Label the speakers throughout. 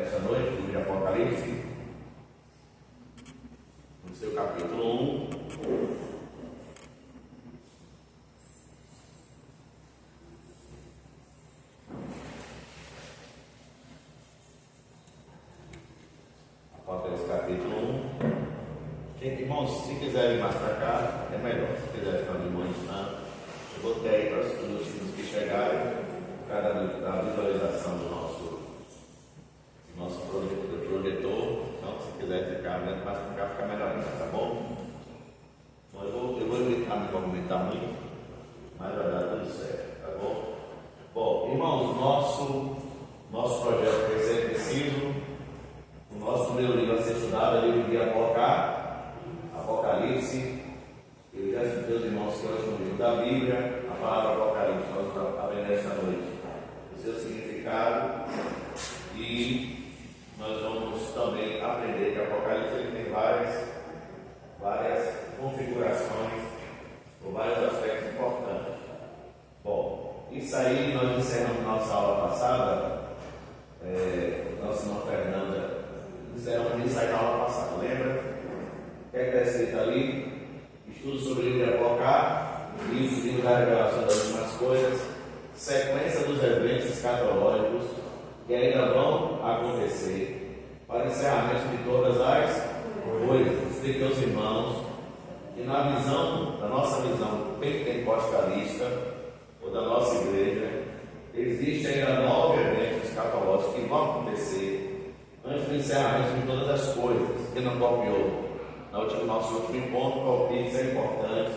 Speaker 1: nessa noite, do livro de Apocalipse, no seu capítulo 1. Apocalipse capítulo 1. Irmãos, se quiserem mais para cá, é melhor. Se quiserem ficar de manhã, eu botei aí para os últimos que chegarem, cada visualização do nosso projetor. Então, se quiser ficar mais para cá, fica melhor ainda, tá bom? Então, eu vou evitar me movimentar muito, mas vai dar tudo certo, tá bom? Bom, irmãos, nosso projeto vai ser preciso. O nosso primeiro livro a ser estudado é o livro de Apocalipse. Eu já estudei os irmãos que hoje no livro da Bíblia, a palavra Apocalipse, nós vamos aprender esta noite o seu significado, e nós vamos também aprender que Apocalipse ele tem várias configurações ou vários aspectos importantes. Bom, isso aí nós encerramos nossa aula passada, nossa irmã Fernanda encerramos isso aí na aula passada, lembra? O que é que está escrito ali? Estudo sobre o livro de Apocalipse, livro da revelação das últimas coisas, sequência dos eventos escatológicos que ainda vão acontecer, para encerramento de todas as coisas. Expliquei aos irmãos que na nossa visão pentecostalista, ou da nossa igreja, existem ainda 9 eventos escatológicos que vão acontecer antes do encerramento de todas as coisas. Quem não copiou nosso último encontro, copie, isso é importante,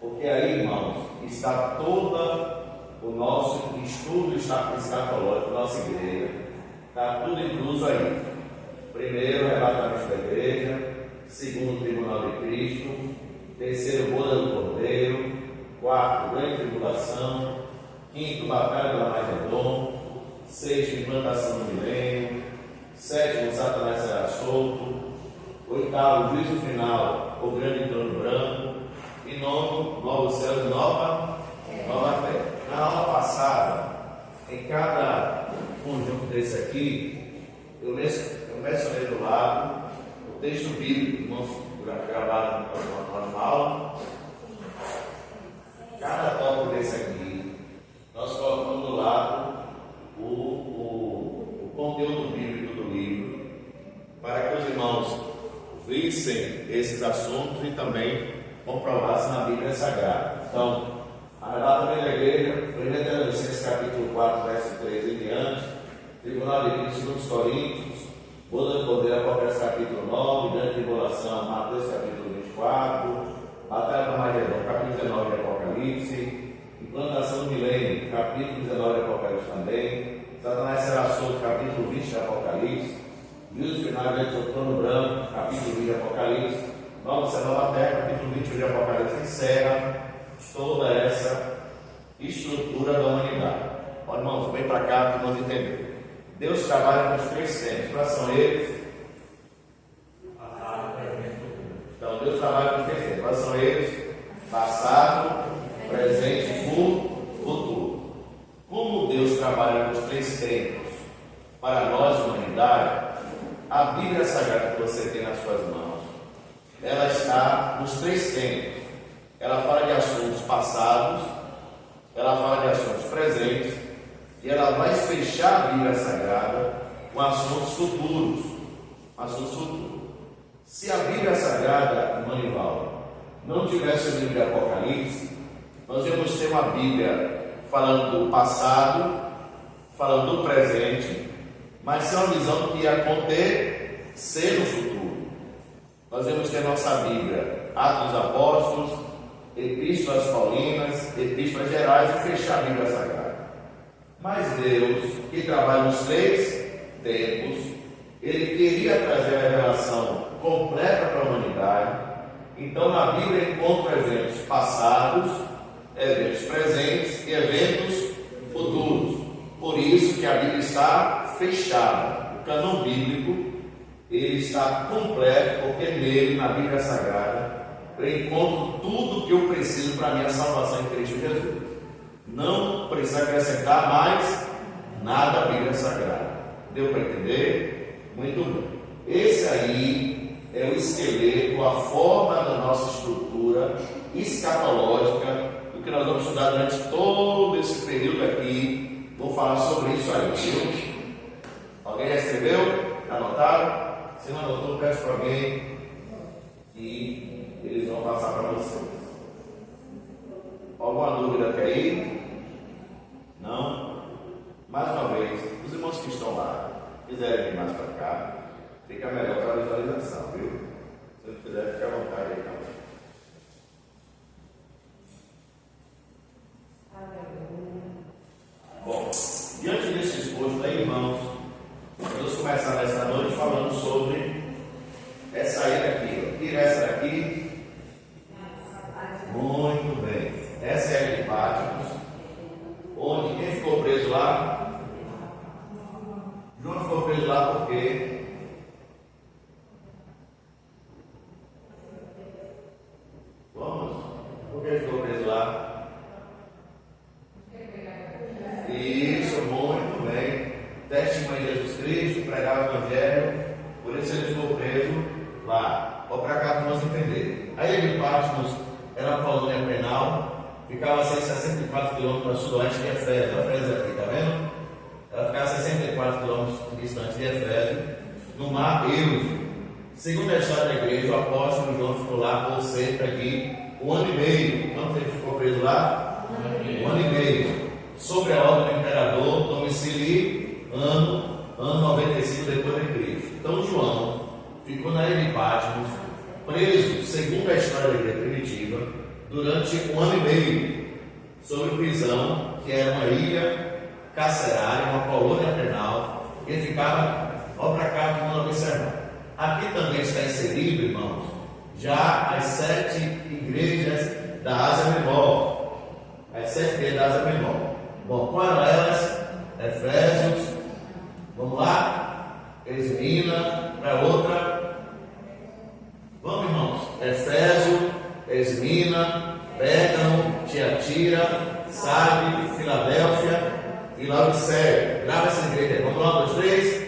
Speaker 1: porque aí, irmãos, está todo o nosso estudo escatológico, nossa igreja, está tudo incluso aí. Primeiro, arrebatamento da igreja. Segundo, tribunal de Cristo. Terceiro, boda do Cordeiro. Quarto, grande tribulação. Quinto, batalha do Armagedon. Sexto, implantação do milênio. Sétimo, Satanás será solto. Oitavo, juízo final, o grande trono branco. E nono, novos céus e nova terra. Na aula passada, em cada conjunto desse aqui, eu mencionei do lado o texto bíblico, irmãos, gravado na aula. Cada tópico desse aqui, nós colocamos do lado o conteúdo bíblico do livro, para que os irmãos vissem esses assuntos e também comprovassem na Bíblia Sagrada. Então, arrebatamento da igreja, 1 Tessalonicenses capítulo 4, verso 3 em diante, tribunal de Cristo, 2 Coríntios, boda do Cordeiro, Apocalipse capítulo 9, grande tribulação, Mateus capítulo 24, batalha do Armagedon, capítulo 19 de Apocalipse, implantação do milênio, capítulo 19 de Apocalipse também, Satanás será solto, capítulo 20 de Apocalipse, juízo final dentro do trono branco, capítulo 20 de Apocalipse, nova terra, capítulo 21 de Apocalipse, encerra toda essa estrutura da humanidade. Olha, irmãos, vem para cá que nós entendemos. Deus trabalha com os 3 tempos. Quais são eles? Então, Deus trabalha com os 3 tempos. Quais são eles? Passado, presente e futuro. Como Deus trabalha com os 3 tempos para nós, humanidade, a Bíblia Sagrada que você tem nas suas mãos, ela está nos 3 tempos. Ela fala de assuntos passados, ela fala de assuntos presentes, e ela vai fechar a Bíblia Sagrada com assuntos futuros. Se a Bíblia Sagrada, Manival, não tivesse o livro de Apocalipse, nós íamos ter uma Bíblia falando do passado, falando do presente, mas sem uma visão que ia acontecer no futuro. Nós íamos ter nossa Bíblia, Atos dos Apóstolos, Epístolas Paulinas, Epístolas Gerais, e fechar a Bíblia Sagrada. Mas Deus, que trabalha nos 3 tempos, Ele queria trazer a revelação completa para a humanidade. Então na Bíblia encontra eventos passados, eventos presentes e eventos futuros. Por isso que a Bíblia está fechada. O cânon bíblico, ele está completo, porque nele, na Bíblia Sagrada, eu encontro tudo que eu preciso para a minha salvação em Cristo Jesus. Não precisa acrescentar mais nada à Bíblia Sagrada. Deu para entender? Muito bem. Esse aí é o esqueleto, a forma da nossa estrutura escatológica, do que nós vamos estudar durante todo esse período aqui. Vou falar sobre isso aí, viu? Alguém já escreveu? Anotaram? Se não anotou, peço para alguém e eles vão passar para vocês. Alguma dúvida até aí? Não? Mais uma vez, os irmãos que estão lá, quiserem vir mais para cá, fica melhor para a visualização, viu? Se não quiser, fique à vontade aí também. Bom, diante desse exposto aí, irmãos, vamos começar nessa noite falando sobre essa ilha aqui. Tira essa daqui. Muito bem. Essa é a ilha de Patmos, onde quem ficou preso lá? João ficou preso lá porque por que ele ficou preso lá? Isso, muito bem. Testemunho de Jesus Cristo, pregava o Evangelho, por isso ele ficou preso lá. Vou para cá para nós entender. A ilha de Patmos era uma colônia penal, ficava a 64 quilômetros a sudoeste de Efésio. Efésio aqui, está vendo? Ela ficava a 64 quilômetros distante de Efésio, no mar Êugeo. Segundo a história da igreja, o apóstolo João ficou lá por cerca de 1 ano e meio. Quanto ele ficou preso lá? 1 ano e meio. Sobre a ordem do imperador Domiciliano, ano 95 depois de Cristo. Então João ficou na ilha de Patmos, preso, segundo a história da igreja primitiva, durante 1 ano e meio, sob prisão, que era uma ilha carcerária, uma colônia penal, e ficava, ó para cá que não observar. Aqui também está inserido, irmãos, já as 7 igrejas da Ásia Menor. As 7 igrejas da Ásia Menor. Bom, qual eram elas? Efésios, vamos lá? Esmina, para outra. Vamos, irmãos. Efésio, Esmina, Pérgamo, Tiatira, Sardes, Filadélfia e Laodiceia. Grava essa igreja. Vamos lá, 1, 2, 3.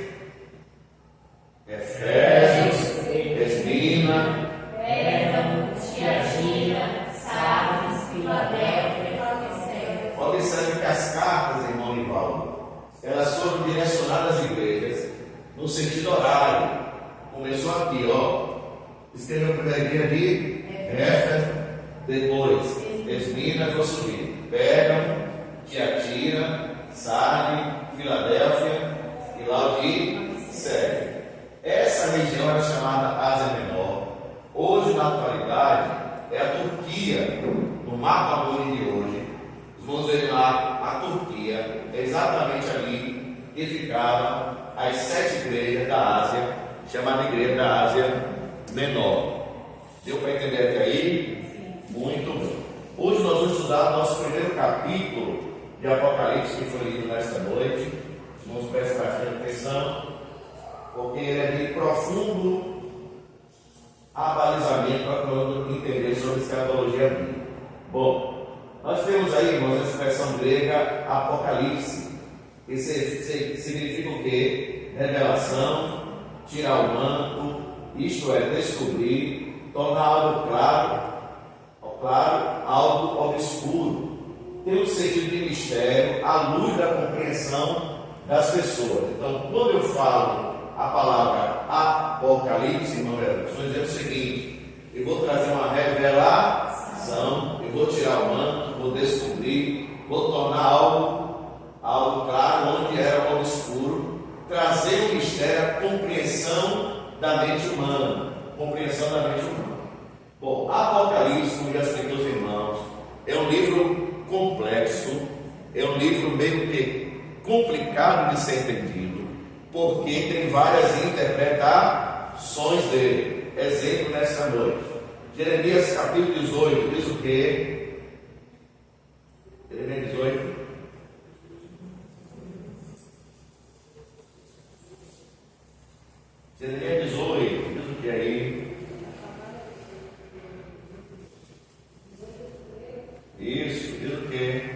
Speaker 1: Efésios, Esmina,
Speaker 2: Pérgamo, Tiatira, Sardes, Filadélfia e Laodiceia.
Speaker 1: Observe que as cartas, irmão Nivaldo, elas foram direcionadas às igrejas no sentido horário. Começou aqui, ó. Escreveu a primeira igreja de Éfeso, depois Esmina, vou subir. Pérgamo, Tiatira, Sardes, Filadélfia e Laodiceia. Essa região era chamada Ásia Menor. Hoje, na atualidade, é a Turquia. No mapa mundo de hoje, vamos ver lá a Turquia, exatamente ali que ficavam as 7 igrejas da Ásia, chamada Igreja da Ásia Menor. Deu para entender até aí? Muito bem. Hoje nós vamos estudar o nosso primeiro capítulo de Apocalipse, que foi lido nesta noite. Vamos prestar bastante atenção, porque ele é de profundo abalizamento para entender sobre escatologia bíblica. Bom, nós temos aí, irmãos, a expressão grega Apocalipse, que significa o quê? Revelação, tirar o manto, isto é, descobrir, tornar algo claro, algo obscuro. Tem um sentido de mistério, à luz da compreensão das pessoas. Então, quando eu falo a palavra Apocalipse, irmão, estou dizendo o seguinte: eu vou trazer uma revelação, eu vou tirar o manto, vou descobrir, vou tornar algo claro onde era o obscuro, trazer o mistério, a compreensão da mente humana. Compreensão da mente humana. Bom, Apocalipse, como já expliquei aos irmãos, é um livro complexo, é um livro meio que complicado de ser entendido, porque tem várias interpretações dele. Exemplo nessa noite. Jeremias capítulo 18 diz o quê? Jeremias 18. Jeremias 18 diz o que aí? Isso, diz o quê?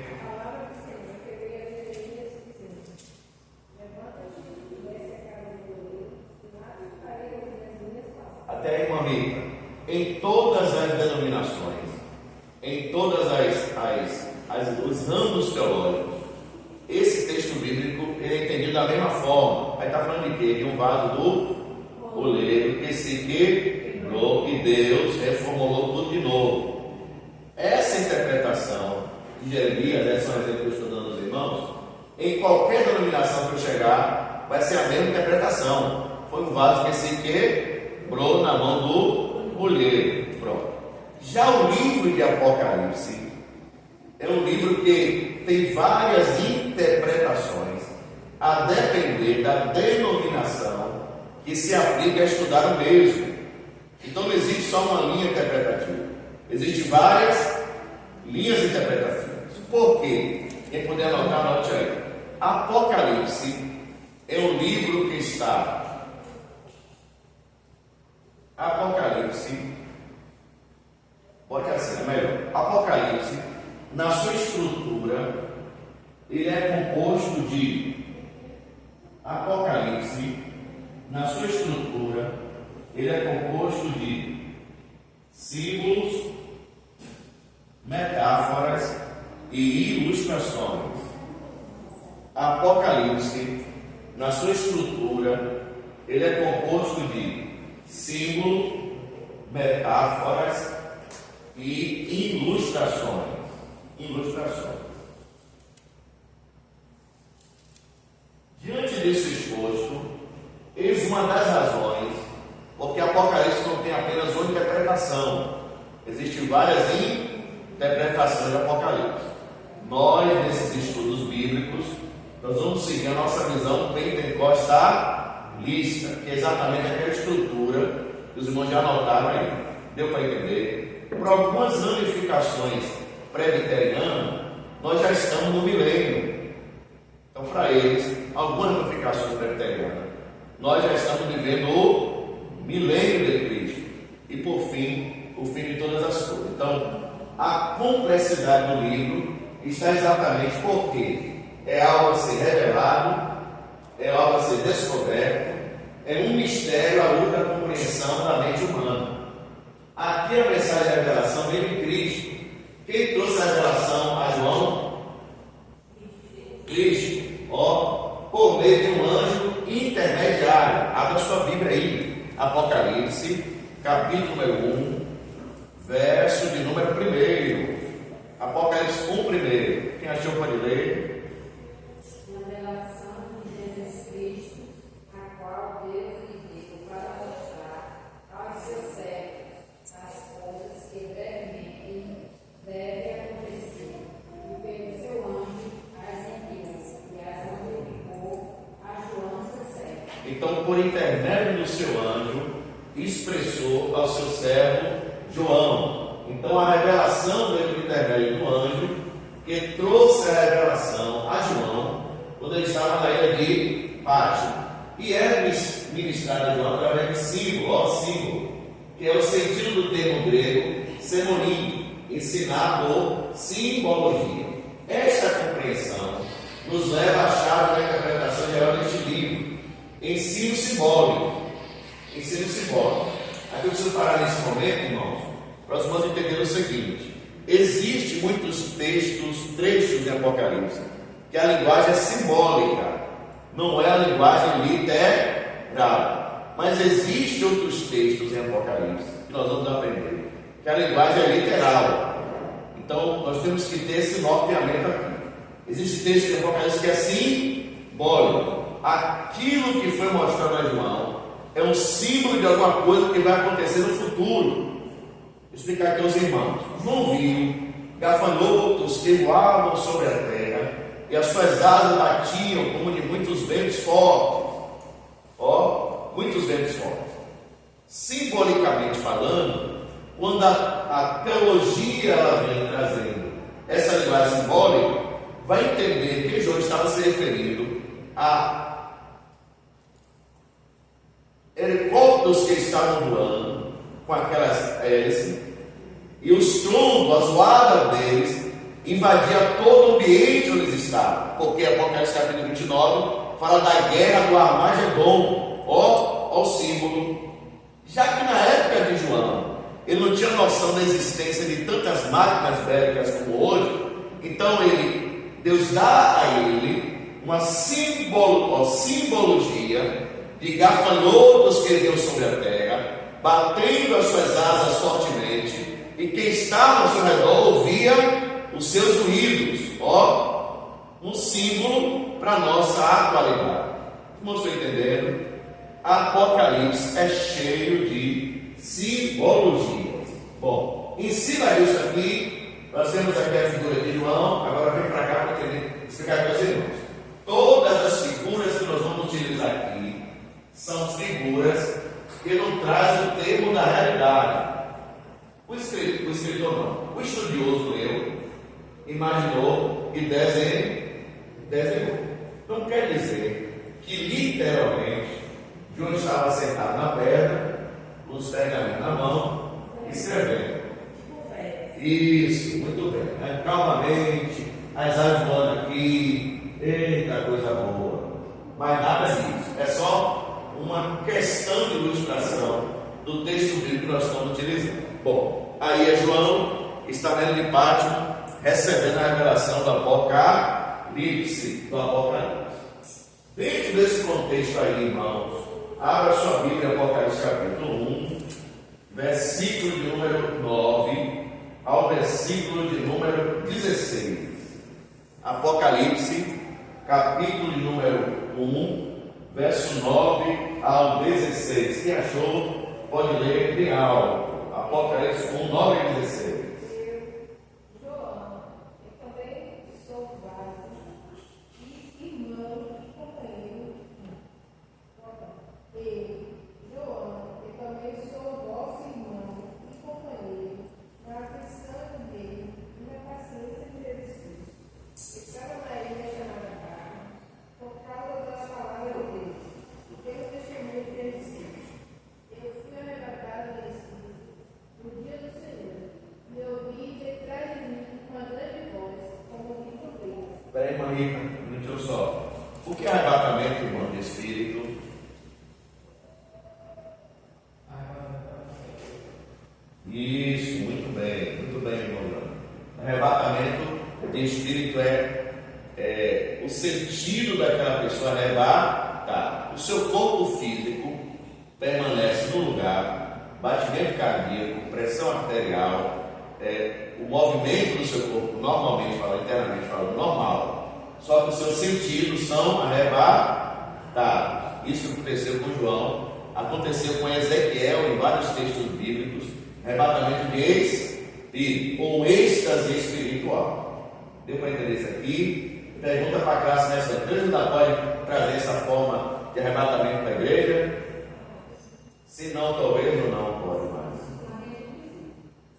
Speaker 1: repita, em todas as denominações, em todas os ramos teológicos, esse texto bíblico ele é entendido da mesma forma. Aí está falando de quê? De um vaso do oleiro que se quebrou e Deus reformulou tudo de novo. Essa interpretação de Jeremias, esse é um exemplo que eu estou dando aos irmãos, em qualquer denominação que eu chegar, vai ser a mesma interpretação. Foi um vaso que se quebrou na mão do oleiro. Pronto. Já o livro de Apocalipse é um livro que tem várias interpretações, a depender da denominação que se aplica a estudar o mesmo. Então não existe só uma linha interpretativa, existem várias linhas interpretativas. Por quê? Quem puder anotar, anote aí. Apocalipse é um livro que está. Apocalipse, pode assim, é melhor. Apocalipse, na sua estrutura, ele é composto de Apocalipse, na sua estrutura, ele é composto de símbolos, metáforas e ilustrações. Apocalipse, na sua estrutura, ele é composto de símbolos, metáforas e ilustrações. Diante desse exposto, eis uma das razões porque Apocalipse não tem apenas uma interpretação. Existem várias interpretações de Apocalipse. Nós, nesses estudos bíblicos, nós vamos seguir a nossa visão pentecostalista, que é exatamente aquela estrutura que os irmãos já anotaram aí. Deu para entender? Por algumas ramificações presbiterianas, nós já estamos no milênio. Então, para eles, algumas ramificações presbiterianas, nós já estamos vivendo o milênio de Cristo. E, por fim, o fim de todas as coisas. Então, a complexidade do livro está exatamente porque é algo a ser revelado, é algo a ser descoberto, é um mistério à luz da compreensão da mente humana. Aqui a mensagem da revelação veio em Cristo. Quem trouxe a revelação a João? Cristo. Por meio de um anjo intermediário. Abra sua Bíblia aí. Apocalipse, capítulo número 1, verso de número 1. Apocalipse 1, primeiro. Quem achou pode ler.
Speaker 3: Na revelação de Jesus Cristo, a qual Deus lhe deu para mostrar aos seus servos as coisas que brevemente devem acontecer, e pelo seu anjo as envias, e as notificou a João, seu servo.
Speaker 1: Então, por intermédio do seu anjo, expressou ao seu servo João. Então, a revelação veio por intermédio do anjo, que trouxe a revelação a João, quando ele estava na ilha de Patmos. E é ministrado a João através de símbolo, que é o sentido do termo grego semonim, ensinar por simbologia. Esta compreensão nos leva à chave da interpretação geral deste livro. Ensino simbólico. Aqui eu preciso parar nesse momento, irmãos, para os irmãos entenderem o seguinte: existem muitos trechos de Apocalipse, que a linguagem é simbólica, não é a linguagem literal. Mas existem outros textos em Apocalipse, que nós vamos aprender, que a linguagem é literal. Então, nós temos que ter esse norteamento aqui. Existe texto em Apocalipse que é simbólico. Aquilo que foi mostrado a João é um símbolo de alguma coisa que vai acontecer no futuro. Vou explicar aqui aos irmãos. João viu gafanhotos que voavam sobre a terra, e as suas asas batiam como de muitos ventos fortes. Muitos ventos fortes. Simbolicamente falando, quando a teologia ela vem trazendo essa linguagem simbólica, vai entender que João estava se referindo a helicópteros que estavam voando com aquelas hélices, e os trombos, a zoada deles, invadia todo o ambiente onde eles estavam, porque Apocalipse capítulo 29 fala da guerra do Armagedon, ó o símbolo. Já que na época de ele não tinha noção da existência de tantas máquinas bélicas como hoje. Então Deus dá a ele uma simbologia de gafanhotos que ele deu sobre a terra, batendo as suas asas fortemente, e quem estava ao seu redor ouvia os seus ruídos. Um símbolo para a nossa atualidade. Como estou entendendo? Apocalipse é cheio de simbologias. Bom, em cima disso aqui, nós temos aqui a figura de João. Agora vem para cá para explicar para os irmãos. Todas as figuras que nós vamos utilizar aqui são figuras que não trazem o termo da realidade. O escritor não. O estudioso leu, imaginou e desenhou. Não quer dizer que literalmente João estava sentado na pedra, com os pergaminhos na mão, escrevendo. Isso, muito bem. Calmamente, as aves voando aqui, eita coisa boa. Mas nada disso, é só uma questão de ilustração do texto bíblico que nós estamos utilizando. Bom, aí é João, está dentro de Pátimo, recebendo a revelação do Apocalipse. Dentro desse contexto aí, irmãos, abra sua Bíblia, Apocalipse capítulo 1, versículo de número 9 ao versículo de número 16. Apocalipse, capítulo de número 1, verso 9 ao 16. Quem achou, pode ler bem alto. Apocalipse 1, 9 e 16. Espera aí, Maria, um minutinho só. O que é arrebatamento, irmão, de espírito? Isso, muito bem, irmão. Arrebatamento de espírito é o sentido daquela pessoa arrebatar. O seu corpo físico permanece no lugar, batimento cardíaco, pressão arterial, o movimento do seu corpo, normalmente falando, internamente falando, normal. Só que os seus sentidos são arrebatados. Isso que aconteceu com João, aconteceu com Ezequiel em vários textos bíblicos. Arrebatamento de espírito, ou êxtase espiritual. Deu para entender isso aqui? Pergunta para a classe nessa igreja, ainda pode trazer essa forma de arrebatamento para a igreja? Se não, talvez ou não pode mais.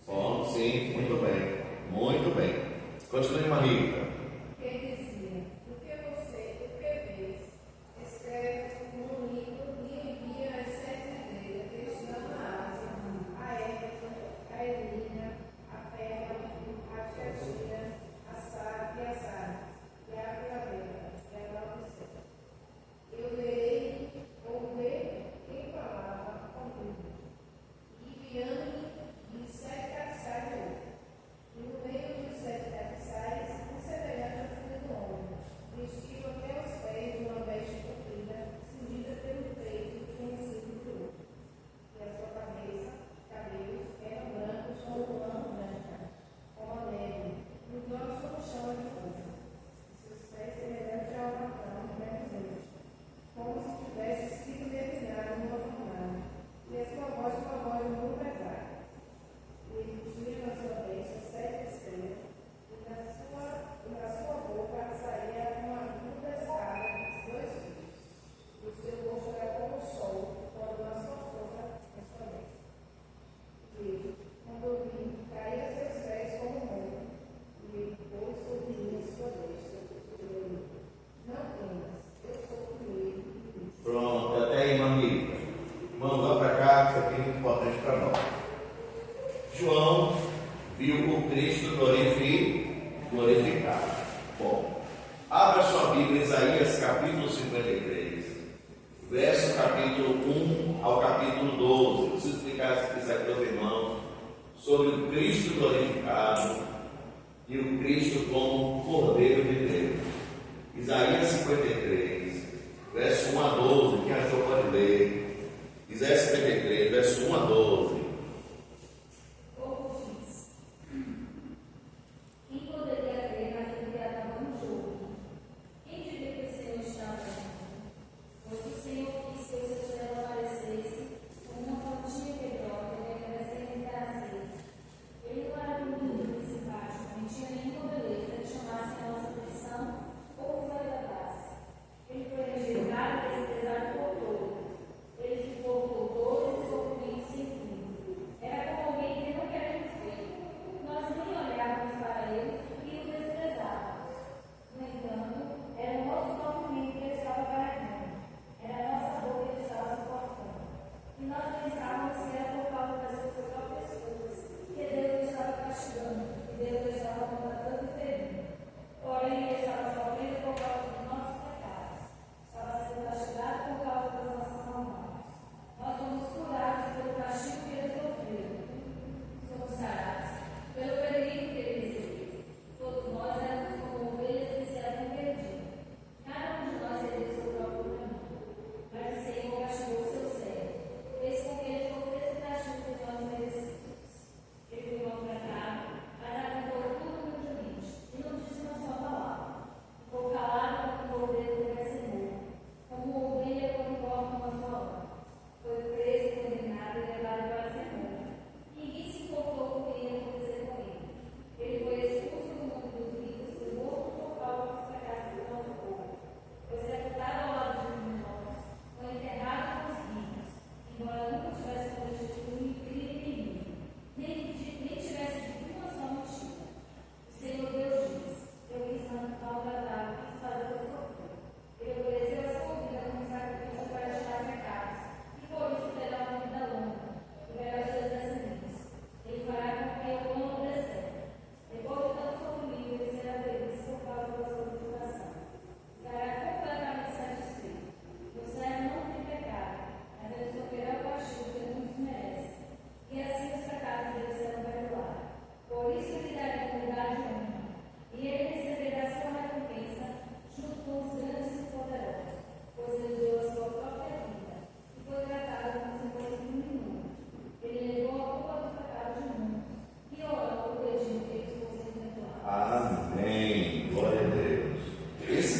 Speaker 1: Bom, sim, muito bem. Continue, Marita. sobre o Cristo glorificado e o Cristo como Cordeiro de Deus. Isaías 53, verso 1 a 12, quem achou pode ler. Isaías 53, verso 1 a 12.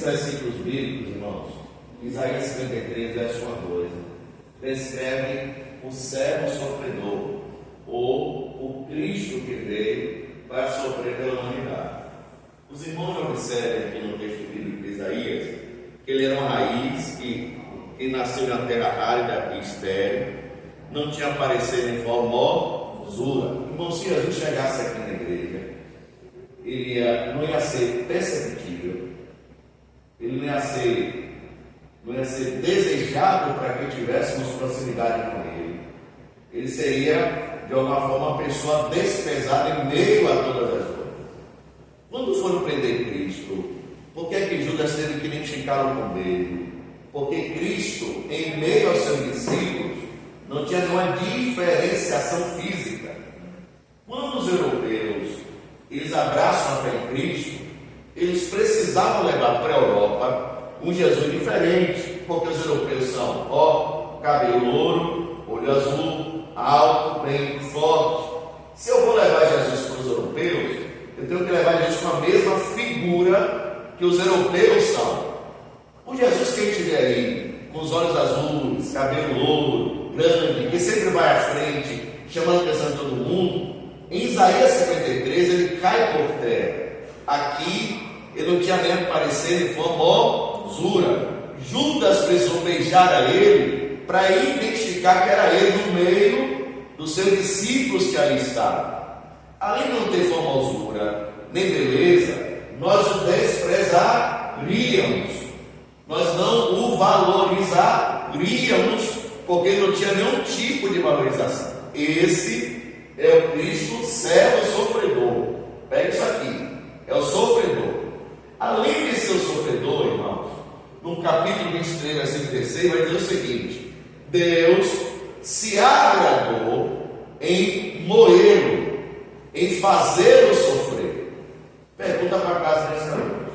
Speaker 1: Versículos bíblicos, irmãos, Isaías 53, verso 1 a 2, descreve o servo sofredor, ou o Cristo que veio para sofrer pela humanidade. Os irmãos observem aqui no texto bíblico de Isaías que ele era uma raiz que nasceu na terra árida e estéril, não tinha aparecido em formosura. Irmão, se Jesus chegasse aqui na igreja, ele não ia ser perceptível, ele não ia ser desejado para que tivéssemos proximidade com ele. Ele seria, de alguma forma, uma pessoa desprezada em meio a todas as coisas. Quando foram prender Cristo, por que é que Judas teve que identificá-lo com ele? Porque Cristo, em meio aos seus discípulos, não tinha nenhuma diferenciação física. Quando os europeus eles abraçam a fé em Cristo, eles precisavam levar para a Europa um Jesus diferente, porque os europeus são cabelo louro, olho azul, alto, bem forte. Se eu vou levar Jesus para os europeus, eu tenho que levar Jesus com a mesma figura que os europeus são. O Jesus que a gente vê aí, com os olhos azuis, cabelo louro, grande, que sempre vai à frente, chamando a atenção de todo mundo, em Isaías 53 ele cai por terra. Aqui ele não tinha nem aparecido em formosura. Judas precisou beijar a ele para identificar que era ele no meio dos seus discípulos que ali estavam. Além de não ter formosura nem beleza, nós o desprezaríamos, nós não o valorizaríamos, porque ele não tinha nenhum tipo de valorização. Esse é o Cristo servo sofredor. Pega isso aqui, é o sofredor. Além de ser o sofredor, irmãos, no capítulo 23, versículo 16, vai dizer o seguinte: Deus se agradou em moê-lo fazê-lo sofrer. Pergunta para casa nessa noite.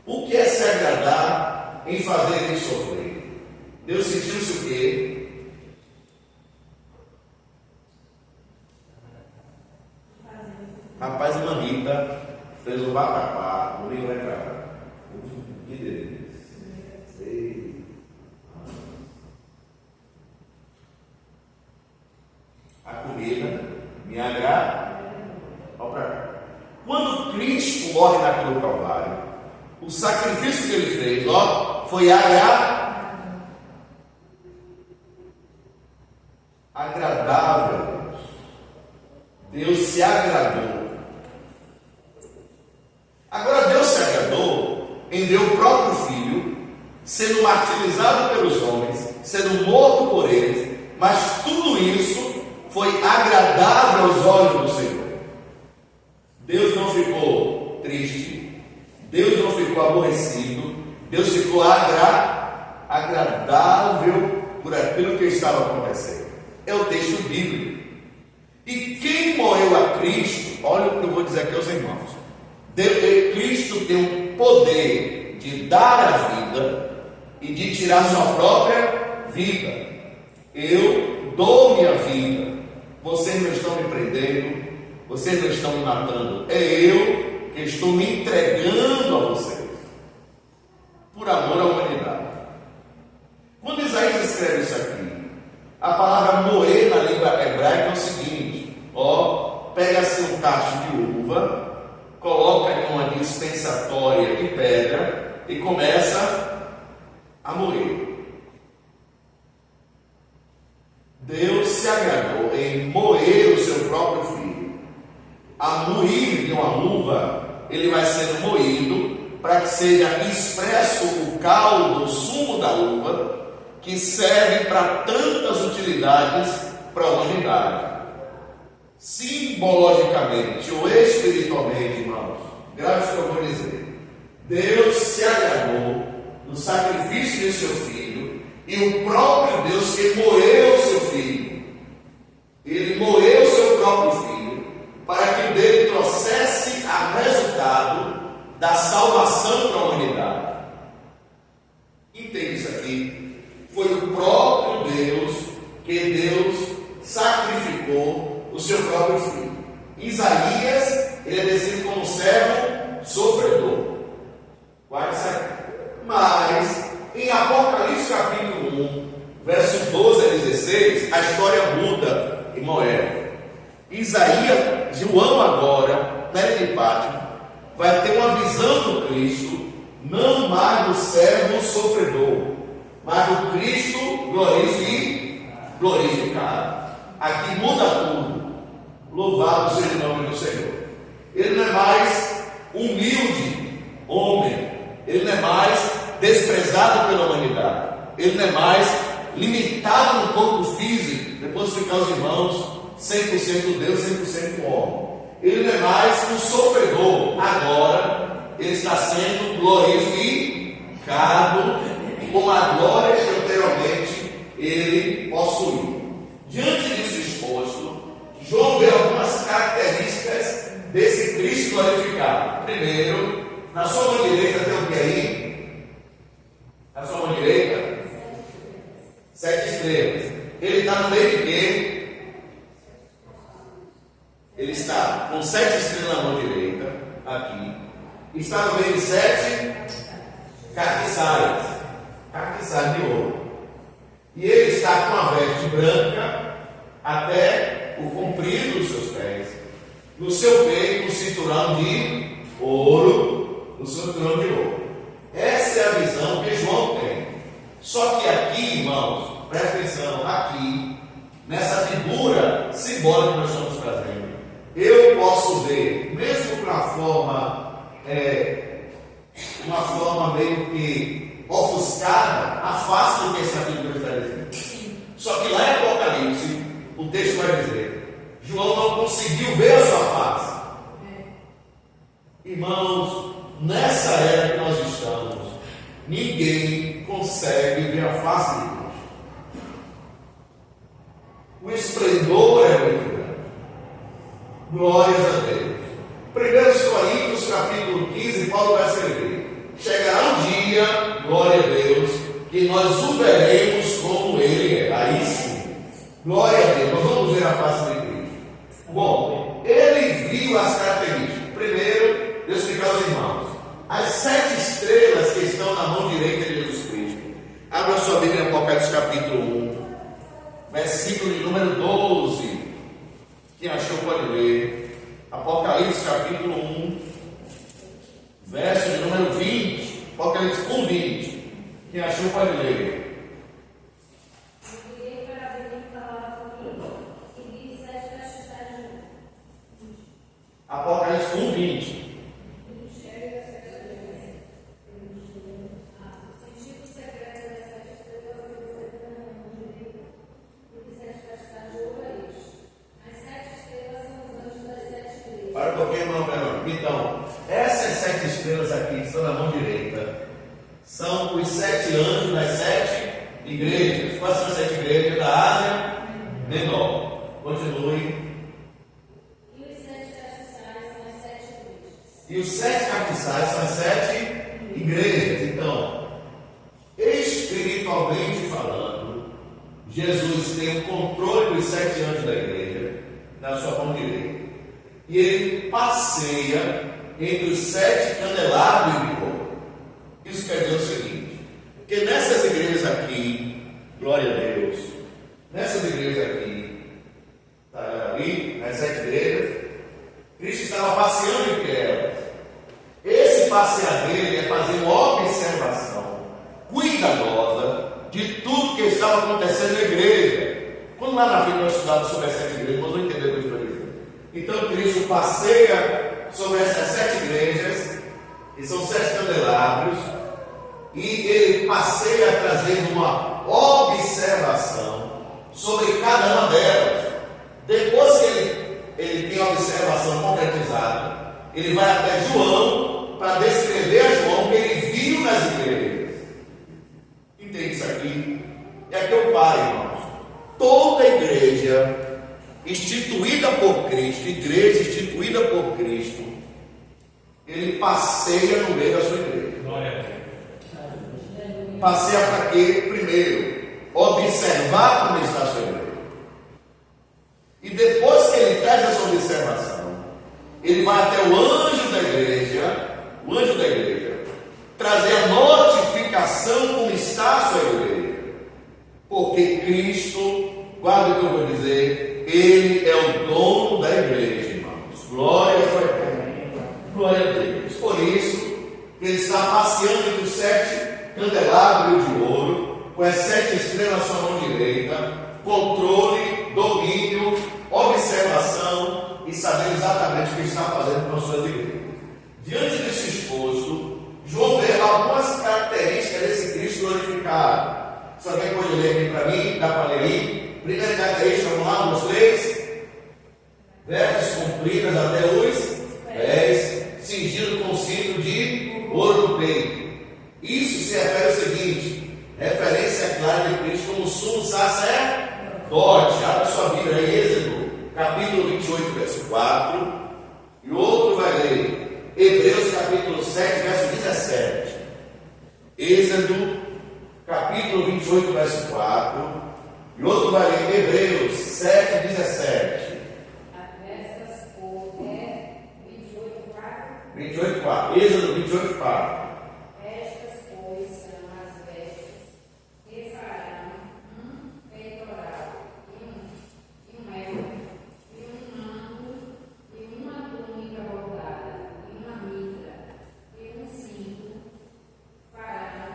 Speaker 1: O que é se agradar em fazer ele sofrer? Deus sentiu-se o quê? Rapaz, uma Rita fez um vatapá, o livro vai trabalhar. Que delícia. A comida me agrada. Olha para cá. Quando Cristo morre na cruz do Calvário, o sacrifício que ele fez, ó, foi agradável a Deus. Deus se agradou. Agora Deus se agradou em ver o próprio Filho sendo martirizado pelos homens, sendo morto por eles, mas tudo isso foi agradável aos olhos do Senhor. Deus não ficou triste, Deus não ficou aborrecido, Deus ficou agradável por aquilo que estava acontecendo. É o texto bíblico. E quem morreu a Cristo, olha o que eu vou dizer aqui aos irmãos. Cristo tem o poder de dar a vida e de tirar sua própria vida. Eu dou minha vida. Vocês não estão me prendendo, vocês não estão me matando. É eu que estou me entregando a vocês, por amor à humanidade. Quando Isaías escreve isso aqui, a palavra moer na língua hebraica é o seguinte: ó, pega-se um cacho de uva, coloca em uma dispensatória de pedra e começa a moer. Deus se agradou em moer o seu próprio filho. A moer de uma uva, ele vai sendo moído para que seja expresso o caldo, o sumo da uva, que serve para tantas utilidades para a humanidade. Simbologicamente ou espiritualmente, irmãos, graças ao que eu vou dizer, Deus se agradou no sacrifício de seu filho, e o próprio Deus que moeu o seu filho, ele moeu o seu próprio filho para que dele trouxesse a resultado da salvação para a humanidade. Entende isso aqui? Foi o próprio Deus que Deus sacrificou o seu próprio filho. Isaías, ele é descrito como servo sofredor. Guarde isso aqui. Mas em Apocalipse capítulo 1, verso 12 a 16, a história muda em Moé. Isaías, João agora, na ilha de Patmos, vai ter uma visão do Cristo, não mais do servo sofredor, mas do Cristo glorificado. Aqui muda tudo. Louvado seja o nome do Senhor. Ele não é mais humilde homem, ele não é mais desprezado pela humanidade, ele não é mais limitado no corpo físico, depois ficar os irmãos 100% Deus, 100% homem. Ele não é mais um sofredor, agora ele está sendo glorificado com a glória que anteriormente ele possuiu. Diante disso exposto, João vê algumas características desse Cristo glorificado. Primeiro, na sua mão direita tem o que aí? Na sua mão direita? 7 estrelas. Ele está no meio de quê? Ele está com 7 estrelas na mão direita, aqui. Está no meio de 7 castiçais de ouro. E ele está com a veste branca até o comprido dos seus pés. No seu peito, um cinturão de ouro. No cinturão de ouro. Essa é a visão que João tem. Só que aqui, irmãos, presta atenção, aqui, nessa figura simbólica que nós estamos trazendo, eu posso ver, mesmo com uma forma meio que ofuscada, a face do que essa figura está dizendo. Só que lá em Apocalipse, o texto vai dizer, João não conseguiu ver a sua face. Irmãos, nessa era que nós estamos, ninguém consegue ver a face de Deus. O esplendor é muito grande. Glórias a Deus. Glória a Deus. Nós vamos ver a face de Cristo. Bom, ele viu as características. Primeiro, Deus explica aos irmãos. As 7 estrelas que estão na mão direita de Jesus Cristo. Abra sua Bíblia em Apocalipse capítulo 1, versículo de número 12. Quem achou pode ler. Apocalipse capítulo 1, verso de número 20. Apocalipse 1, 20. Quem achou pode ler. Apocalipse 1, 20. Para um pouquinho, irmão. Então, essas 7 estrelas aqui que estão na mão direita são os 7 anjos das 7 igrejas. Quais são as 7 igrejas da Ásia Menor? Continue. E os 7 castiçais são as 7 igrejas. Então, espiritualmente falando, Jesus tem o controle dos 7 anjos da igreja na sua mão direita. E ele passeia entre os 7 candelabros de ouro. Isso quer dizer o seguinte: que nessas igrejas aqui, glória a Deus, nessas igrejas aqui, está ali, nas 7 igrejas, Cristo estava passeando entre elas. Esse passear dele é fazer uma observação cuidadosa de tudo que estava acontecendo na igreja. Quando lá na frente nós estudamos sobre as 7 igrejas, nós vamos entender o que eu estou dizendo. Então Cristo passeia sobre essas 7 igrejas, que são 7 candelabros, e ele passeia trazendo uma observação sobre cada uma delas. Depois que ele tem a observação concretizada, ele vai até João para descrever a João o que ele viu nas igrejas. Entende isso aqui? E aqui eu paro, irmãos. Toda igreja instituída por Cristo, igreja instituída por Cristo, ele passeia no meio da sua igreja. Passeia para quê? Primeiro, observar como está a sua igreja. E depois que ele traz essa observação, ele vai até o anjo da igreja, trazer a notificação como está a sua igreja. Porque Cristo, guarda o que eu vou dizer, ele é o dono da igreja, irmãos. Glória a Deus. Glória a Deus. Por isso, ele está passeando entre os 7 candelabros de ouro, com as 7 estrelas na sua mão direita, controle, domínio, observação e saber exatamente o que está fazendo com as suas igrejas. Diante desse exposto, João vê algumas características desse Cristo glorificado. Se alguém pode ler aqui para mim, dá para ler aí. Primeira característica, vamos lá, os 3. Vestes compridas até os pés, cingido com cinto de ouro no peito. Isso se refere ao seguinte: referência clara de Cristo como sumo sacerdote. Abre sua Bíblia aí, Êxodo, capítulo 28, verso 4. E o outro vai ler Hebreus, capítulo 7, verso 17. Êxodo, capítulo 28, verso 4. E outro vai ler Hebreus 7, 17.
Speaker 3: Estas cores, 28, 4.
Speaker 1: 28, 4. Êxodo 28, 4.
Speaker 3: Estas cores são as vestes que farão peitoral, e um elmo, e um manto, e uma túnica bordada, e uma mitra, e um cinto. Farão,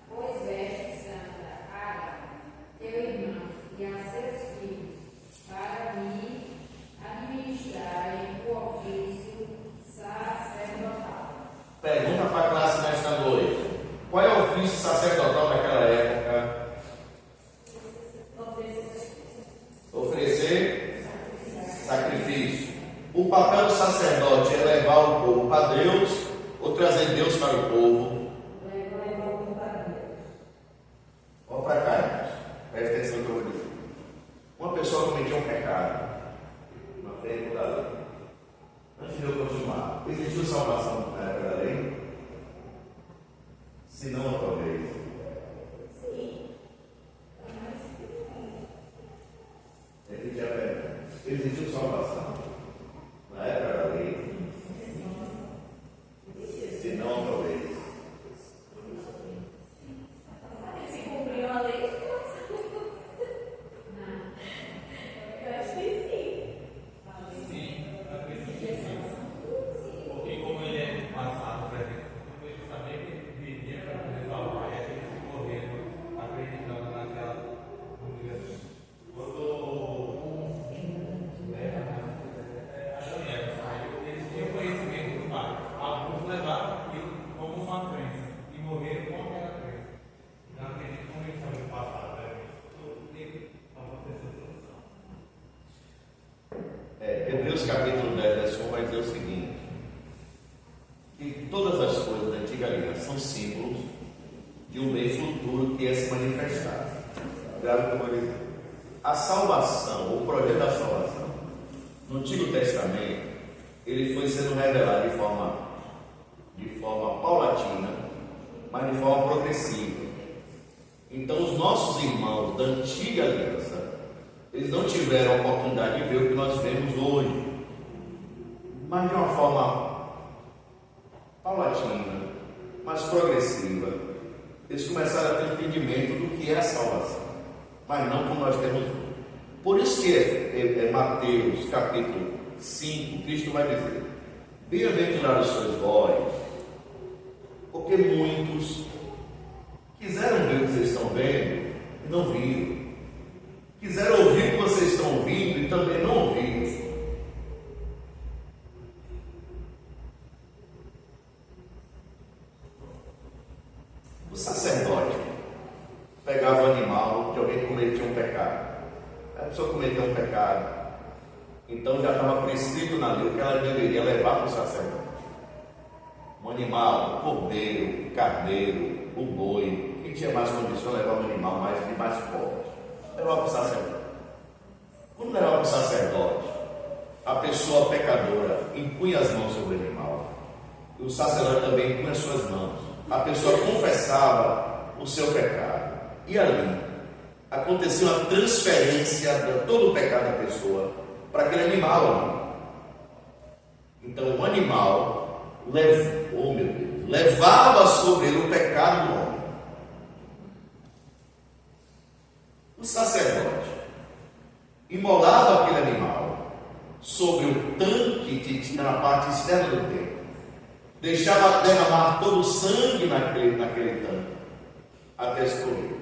Speaker 3: pois vestes santa, Arão, teu irmão, e a seus filhos, para me administrarem o ofício sacerdotal.
Speaker 1: Pergunta para a classe nesta noite: qual é o ofício sacerdotal daquela época? Oferecer sacrifício. O papel do sacerdote é levar o povo para Deus ou trazer Deus para o povo? Vamos para cá, irmãos. Presta atenção no que eu vou dizer. Uma pessoa cometeu um pecado, uma frente da lei. Antes de eu continuar, existiu salvação na época da lei? Se não, talvez. Grave como ele. A salvação, o projeto da salvação, no Antigo Testamento, ele foi sendo revelado de forma paulatina, mas de forma progressiva. Então, os nossos irmãos da antiga aliança, eles não tiveram a oportunidade de ver o que nós vemos hoje, mas de uma forma paulatina, mas progressiva. Eles começaram a ter entendimento do que é a salvação, mas não como nós temos hoje. Por isso que Mateus capítulo 5, Cristo vai dizer: bem-aventurados sois vós, porque muitos quiseram ver o que vocês estão vendo e não viram. Quiseram ouvir o que vocês estão ouvindo e também não ouviram. O sacerdote pegava o animal de alguém que cometia um pecado. A pessoa cometeu um pecado, então já estava prescrito na lei o que ela deveria levar para o sacerdote. Um animal, o cordeiro, o carneiro, o boi. Quem tinha mais condição de levar um animal mais forte, levava para o sacerdote. Quando levava para o sacerdote, a pessoa pecadora impunha as mãos sobre o animal, e o sacerdote também impunha as suas mãos. A pessoa confessava o seu pecado, e ali acontecia uma transferência de todo o pecado da pessoa para aquele animal ali. Então o animal levava sobre ele o pecado do homem. O sacerdote imolava aquele animal sobre o tanque que tinha na parte externa do templo, deixava derramar todo o sangue naquele tanque até escorrer.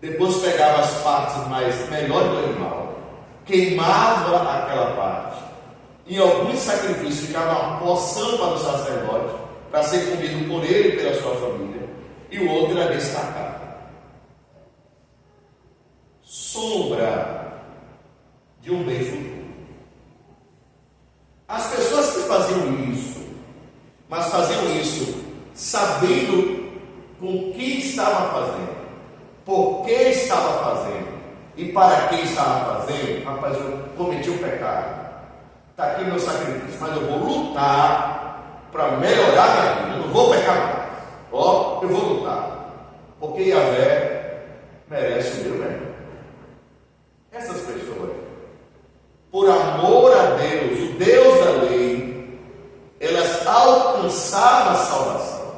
Speaker 1: Depois pegava as partes melhores do animal, queimava aquela parte. Em alguns sacrifícios ficava uma porção para o sacerdote, para ser comido por ele e pela sua família, e o outro era destacado. Sombra de um bem futuro. As pessoas que faziam isso, mas faziam isso sabendo com quem estava fazendo, por que estava fazendo e para que estava fazendo. Rapaz, eu cometi um pecado, está aqui meu sacrifício, mas eu vou lutar para melhorar minha vida, eu não vou pecar mais. Eu vou lutar, porque Yahvé merece o meu melhor. Essas pessoas, por amor a Deus, o Deus da lei, elas alcançavam a salvação,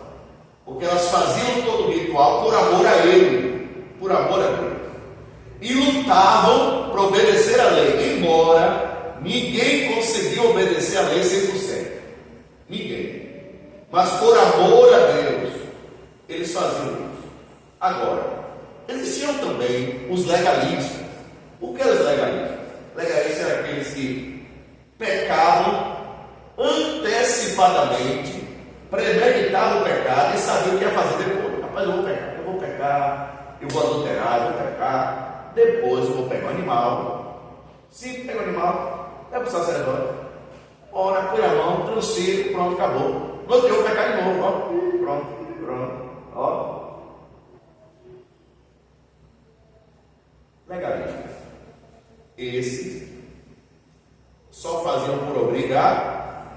Speaker 1: porque elas faziam todo o ritual por amor a Ele, por amor a Deus, e lutavam para obedecer a lei, embora ninguém conseguia obedecer a lei 100%, ninguém, mas por amor a Deus, eles faziam isso. Agora, existiam também os legalistas. O que eram os legalistas? Legalistas eram aqueles que pecavam antecipadamente, premeditavam o pecado e sabiam o que ia fazer depois. Rapaz, eu vou pecar, eu vou adulterar, eu vou pecar, depois eu vou pegar o animal. Se pega o animal, leva para o sacerdote, ora, põe a mão, transfiro, pronto, acabou. No outro dia eu vou pecar de novo, pronto. Legalistas. Esses só faziam por obrigar,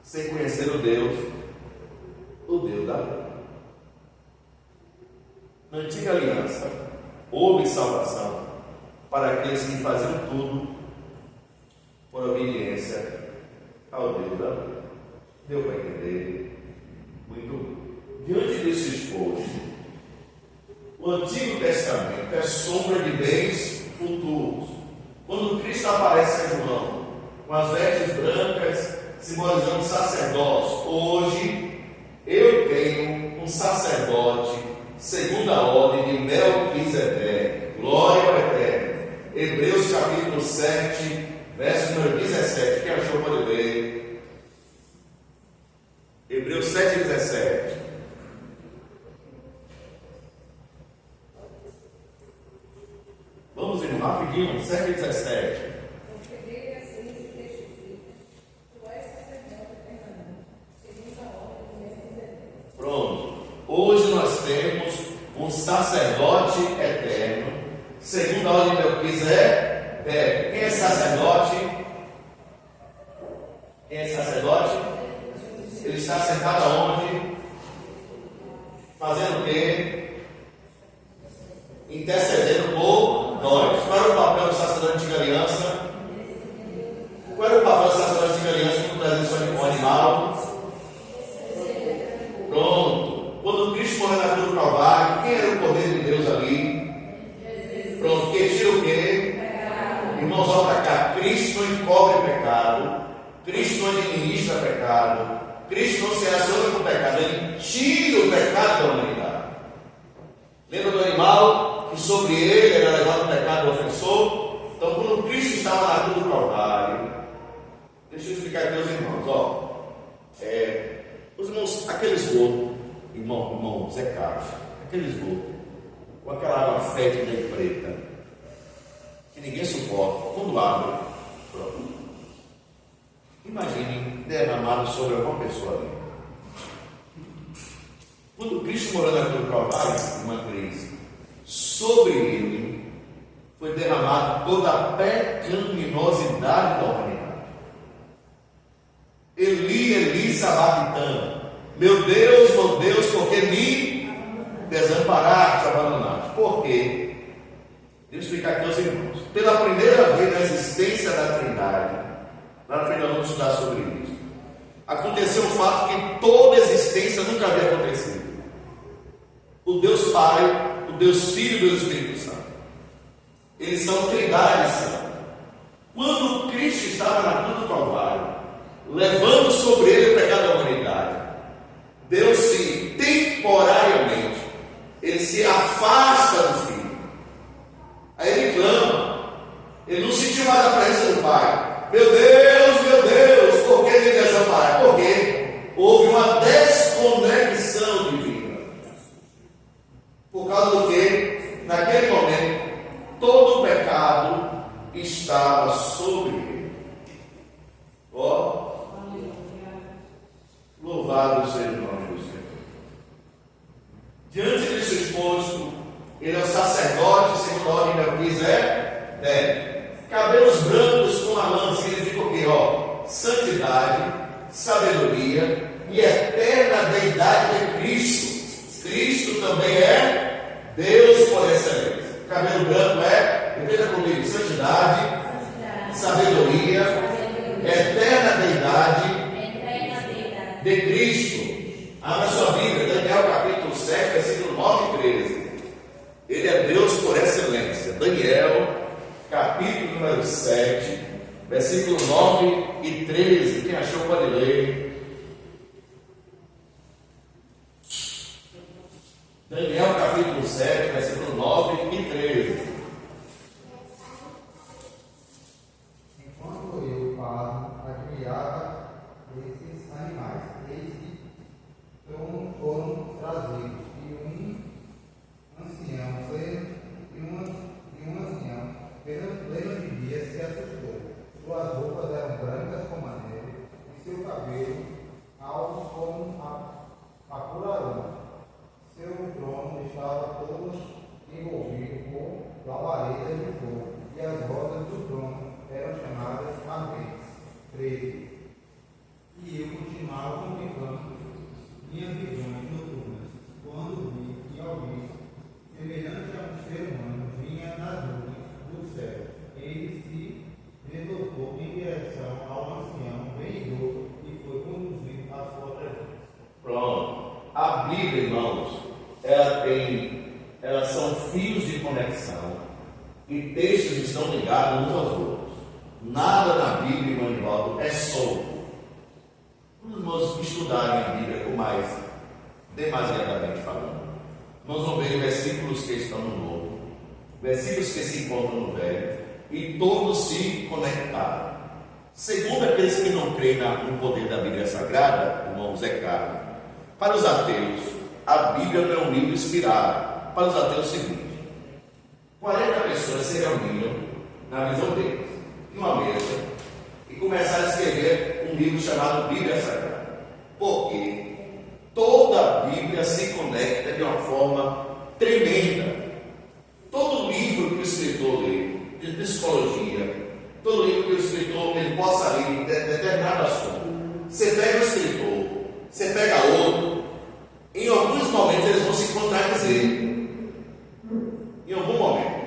Speaker 1: sem conhecer o Deus da lei. Na antiga aliança, houve salvação para aqueles que faziam tudo por obediência ao Deus da lei. Deu para entender? Muito bem. Diante desse esforço, o Antigo Testamento é sombra de bens futuros. Quando Cristo aparece a João com as vestes brancas, simbolizando sacerdócio, hoje eu tenho um sacerdote segundo a ordem de Melquisedeque. Glória ao Eterno. Hebreus capítulo 7, verso número 17. Quem achou pode ler. Hebreus 7, 17. Vamos ir rapidinho, 7 e 17. Pronto. Hoje nós temos um sacerdote eterno, Melquisedeque. Quem é sacerdote? Quem é sacerdote? Ele está sentado aonde? Fazendo o quê? Intercedendo por nós. Qual era o papel do sacerdote da antiga aliança? Qual era o papel do sacerdote da antiga aliança quando trazia um animal? Pronto. Quando Cristo morreu na cruz do Calvário, quem era o poder de Deus ali? Pronto. Que tira o quê? Irmãos, olha para cá. Cristo não encobre pecado. Cristo não administra pecado. Cristo não se relaciona com o pecado. Ele tira o pecado da humanidade. Lembra do animal que sobre ele era levado o pecado do ofensor? Então, quando Cristo estava na cruz do Calvário, deixa eu explicar aqui aos irmãos. Os irmãos, aquele esgoto, irmão Zé Carlos, aquele esgoto, com aquela água fétida e preta, que ninguém suporta, quando abre, pronto. Imagine derramado sobre alguma pessoa ali. Quando Cristo morou na cruz do Calvário, uma crise, sobre ele foi derramada toda a pecaminosidade da humanidade. Eli, Eli, sabachthani. Meu Deus, por que me desamparaste, abandonaste? Por quê? Deixa eu explicar aqui aos irmãos. Pela primeira vez na existência da Trindade, lá na frente nós vamos estudar sobre isso, aconteceu um fato que toda existência nunca havia acontecido. O Deus Pai, o Deus Filho e o Deus Espírito Santo. Eles são Trindade Santa. Quando Cristo estava na cruz do Calvário, levando sobre ele o pecado da humanidade, Deus se temporariamente, ele se afasta do Filho. Aí ele clama, ele não sentiu mais a presença do Pai. Meu Deus, por que me desamparar? Porque houve uma desconexão divina. Por causa do que, naquele momento, todo o pecado estava sobre ele. Louvado seja o nome do Senhor. Diante disso exposto, ele é o sacerdote, segundo a ordem de Melquisedeque. Cabelos brancos com a lã significa o quê? Santidade, sabedoria e eterna deidade de Cristo. Cristo também é Deus por excelência. Cabelo branco repita comigo, santidade, sabedoria, eterna deidade de Cristo. Abra sua Bíblia, Daniel capítulo 7, versículo 9 e 13. Ele é Deus por excelência. Daniel capítulo número 7, versículo 9 e 13. Quem achou pode ler. Daniel capítulo 7, versículo 9 e 13.
Speaker 4: Enquanto eu, Pablo, admirava esses animais, eis que foram trazidos, e um ancião, pleno de dia, se assustou. Suas roupas eram brancas como a neve, e seu cabelo alto como a pura lã. Seu trono estava todo envolvido com labaredas de fogo, e as rodas do trono eram chamadas ardentes. 13. E eu continuava contemplando minhas visões noturnas, quando vi que alguém, semelhante a um ser humano, vinha nas nuvens do céu. Ele se deslocou em direção ao ancião, bem idoso, e foi conduzido à sua presença.
Speaker 1: Pronto. A Bíblia, irmãos, elas são fios de conexão e textos estão ligados uns aos outros. Nada na Bíblia, irmão Nivaldo, é solto. Quando nós estudarem a Bíblia com mais demasiadamente falando, nós vamos ver versículos que estão no Novo, versículos que se encontram no Velho, e todos se conectaram. Segundo aqueles que não creem no poder da Bíblia Sagrada, irmão Zé Carlos, para os ateus, a Bíblia não é um livro inspirado. Para os ateus, é o seguinte: 40 pessoas se reuniram, na visão deles, em uma mesa, e começaram a escrever um livro chamado Bíblia Sagrada. Porque toda a Bíblia se conecta de uma forma tremenda. Todo livro que o escritor lê, psicologia, todo livro que o escritor ele possa ler em determinado assunto, você pega o escritor, você pega outro, em alguns momentos eles vão se contradizer. Em algum momento.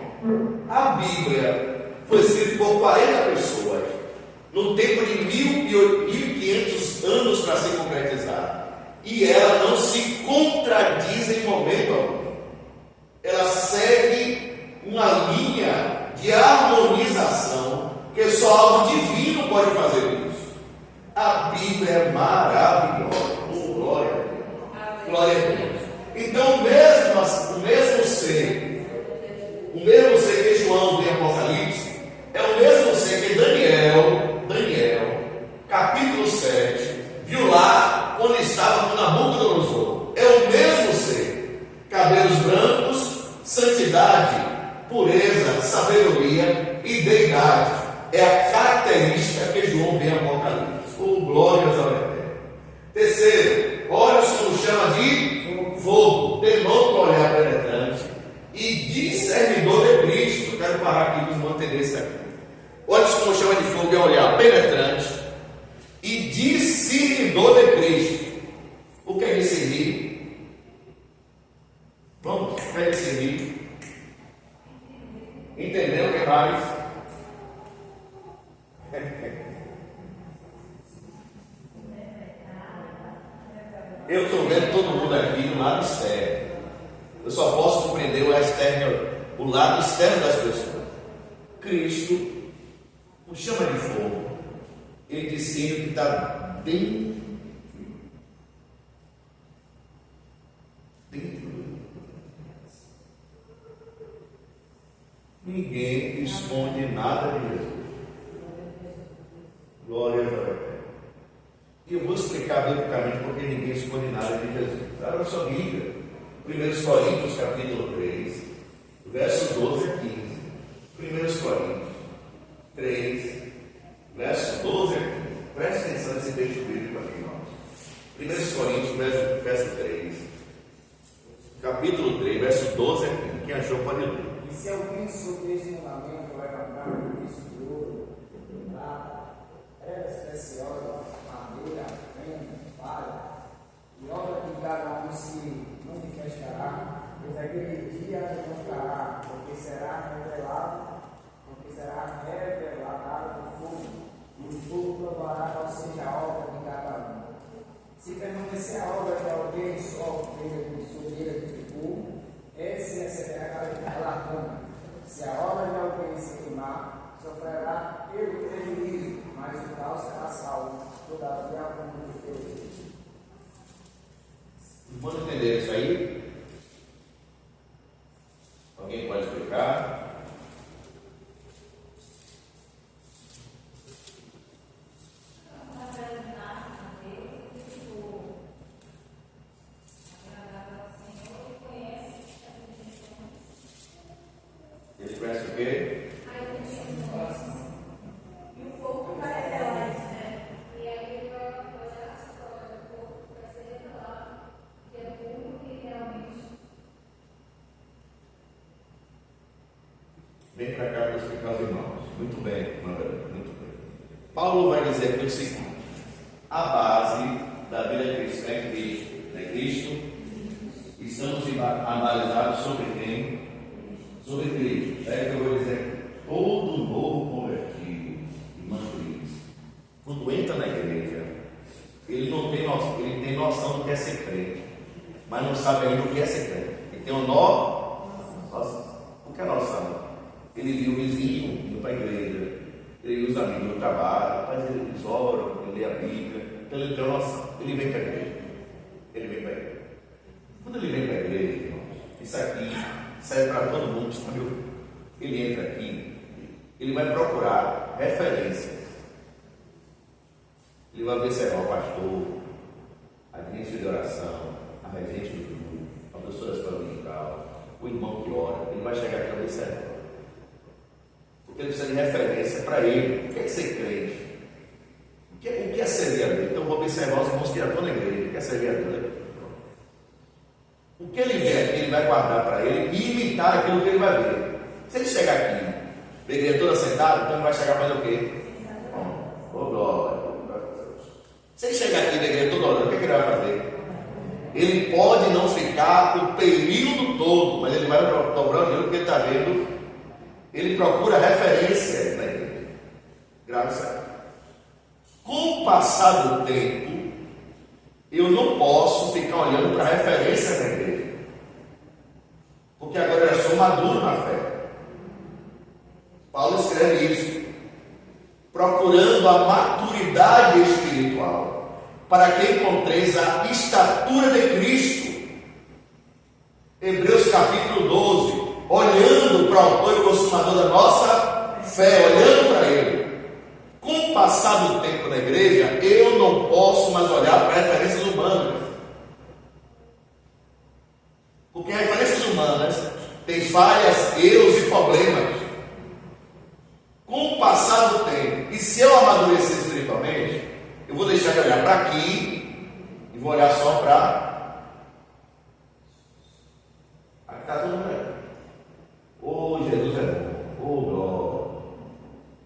Speaker 1: A Bíblia foi escrita por 40 pessoas, no tempo de 1.500 anos para ser concretizada. E ela não se contradiz em momento algum. Ela segue uma linha de harmonização que só algo divino pode fazer isso. A Bíblia é maravilhosa. Oh, glória a Deus. Glória a Deus. Então, o mesmo ser que João vê em Apocalipse, é o mesmo ser que Daniel, capítulo 7, viu lá quando estava com Nabucodonosor. É o mesmo ser, cabelos brancos, santidade, pureza, sabedoria e deidade. É a característica que João vê em Apocalipse. Oh, glórias ao Eterno. Terceiro, olhos como chama de fogo, denota olhar penetrante e discernidor de Cristo. Eu quero parar aqui e nos manter nesse aqui. Olhos como chama de fogo é olhar penetrante e discernidor de Cristo. O que é discernir? Vamos, o que é discernir? Entendeu o que mais? Eu estou vendo todo mundo aqui no lado externo. Eu só posso compreender o lado externo das pessoas. Cristo o chama de fogo. Ele disse que está dentro. Ninguém esconde nada de Jesus. Glória a Deus. E eu vou explicar biblicamente porque ninguém esconde nada de Jesus. Abra sua Bíblia, 1 Coríntios capítulo 3, verso 12 a 15. 1 Coríntios 3, verso 12 a 15. Preste atenção nesse texto bíblico aqui, irmãos. 1 Coríntios, verso 3, capítulo 3, verso 12 a 15. Quem achou pode ler.
Speaker 5: E se alguém sobre esse fundamento vai levantar um vício de ouro, de prata, pedra especial, madeira, feno, palha, e obra que cada um se manifestará, pois aquele dia demonstrará, porque será revelado do fogo, e o fogo provará qual seja a obra de cada um. Se permanecer a obra de alguém só sobre ele edificou, esse receberá galardão. Se a obra de alguém se queimar, sofrerá ele prejuízo, mas o tal será salvo, todavia como Deus.
Speaker 1: Vamos entender isso aí? Alguém pode explicar? Ele conhece o quê?
Speaker 2: E o fogo vai revelar isso, né? E aí ele vai olhar essa prova do fogo para ser revelado, que é puro e realmente.
Speaker 1: Vem para cá para explicar aos irmãos. Muito bem, Manuel, muito bem. Paulo vai dizer aqui o seguinte: a base da vida cristã é Cristo. É Cristo. Estamos analisados sobre quem? Sobre Cristo. É que eu vou dizer aqui. Todo novo convertido, irmã Cris, quando entra na igreja, ele não tem noção, ele tem noção do que é ser crente, mas não sabe ainda o que é ser crente. Ele tem um nó. O que é noção? Ele viu o vizinho indo para a igreja, ele viu os amigos no trabalho, mas eles oram, ele lê a Bíblia, então ele tem noção. Ele vem para a igreja. Ele vem para a igreja. Quando ele vem para a igreja, irmãos, isso aqui serve para todo mundo, sabe? Ele entra aqui, ele vai procurar referências. Ele vai observar o pastor, a ministra de oração, a regente do grupo, a professora da escola dominical, o irmão que ora. Ele vai chegar aqui e observar. Porque ele precisa de referência para ele. O que é ser crente? O que é servir a Deus? Então eu vou observar os irmãos que já estão na igreja. O que é servir a Deus? O que ele vê aqui, ele vai guardar para ele e imitar aquilo que ele vai ver. Se ele chegar aqui, a igreja toda sentada, pesado, então ele vai chegar a fazer o quê? Ô, glória. Se ele chegar aqui na igreja toda hora, o que ele vai fazer? Ele pode não ficar o período todo, mas ele vai dobrar o joelho porque ele está vendo. Ele procura referência na igreja. Graças a Deus. Com o passar do tempo, eu não posso ficar olhando para a referência na igreja. Porque agora eu sou maduro na fé. Paulo escreve isso. Procurando a maturidade espiritual, para que encontreis a estatura de Cristo. Hebreus capítulo 12. Olhando para o autor e consumador da nossa fé, olhando para ele. Com o passar do tempo na igreja, eu não posso mais olhar para referências humanas. Porque referências humanas têm falhas, erros e problemas. Com o passar do tempo, e se eu amadurecer espiritualmente, eu vou deixar de olhar para aqui e vou olhar só para. Aqui está tudo bem. Oh, Jesus é bom. Oh, glória.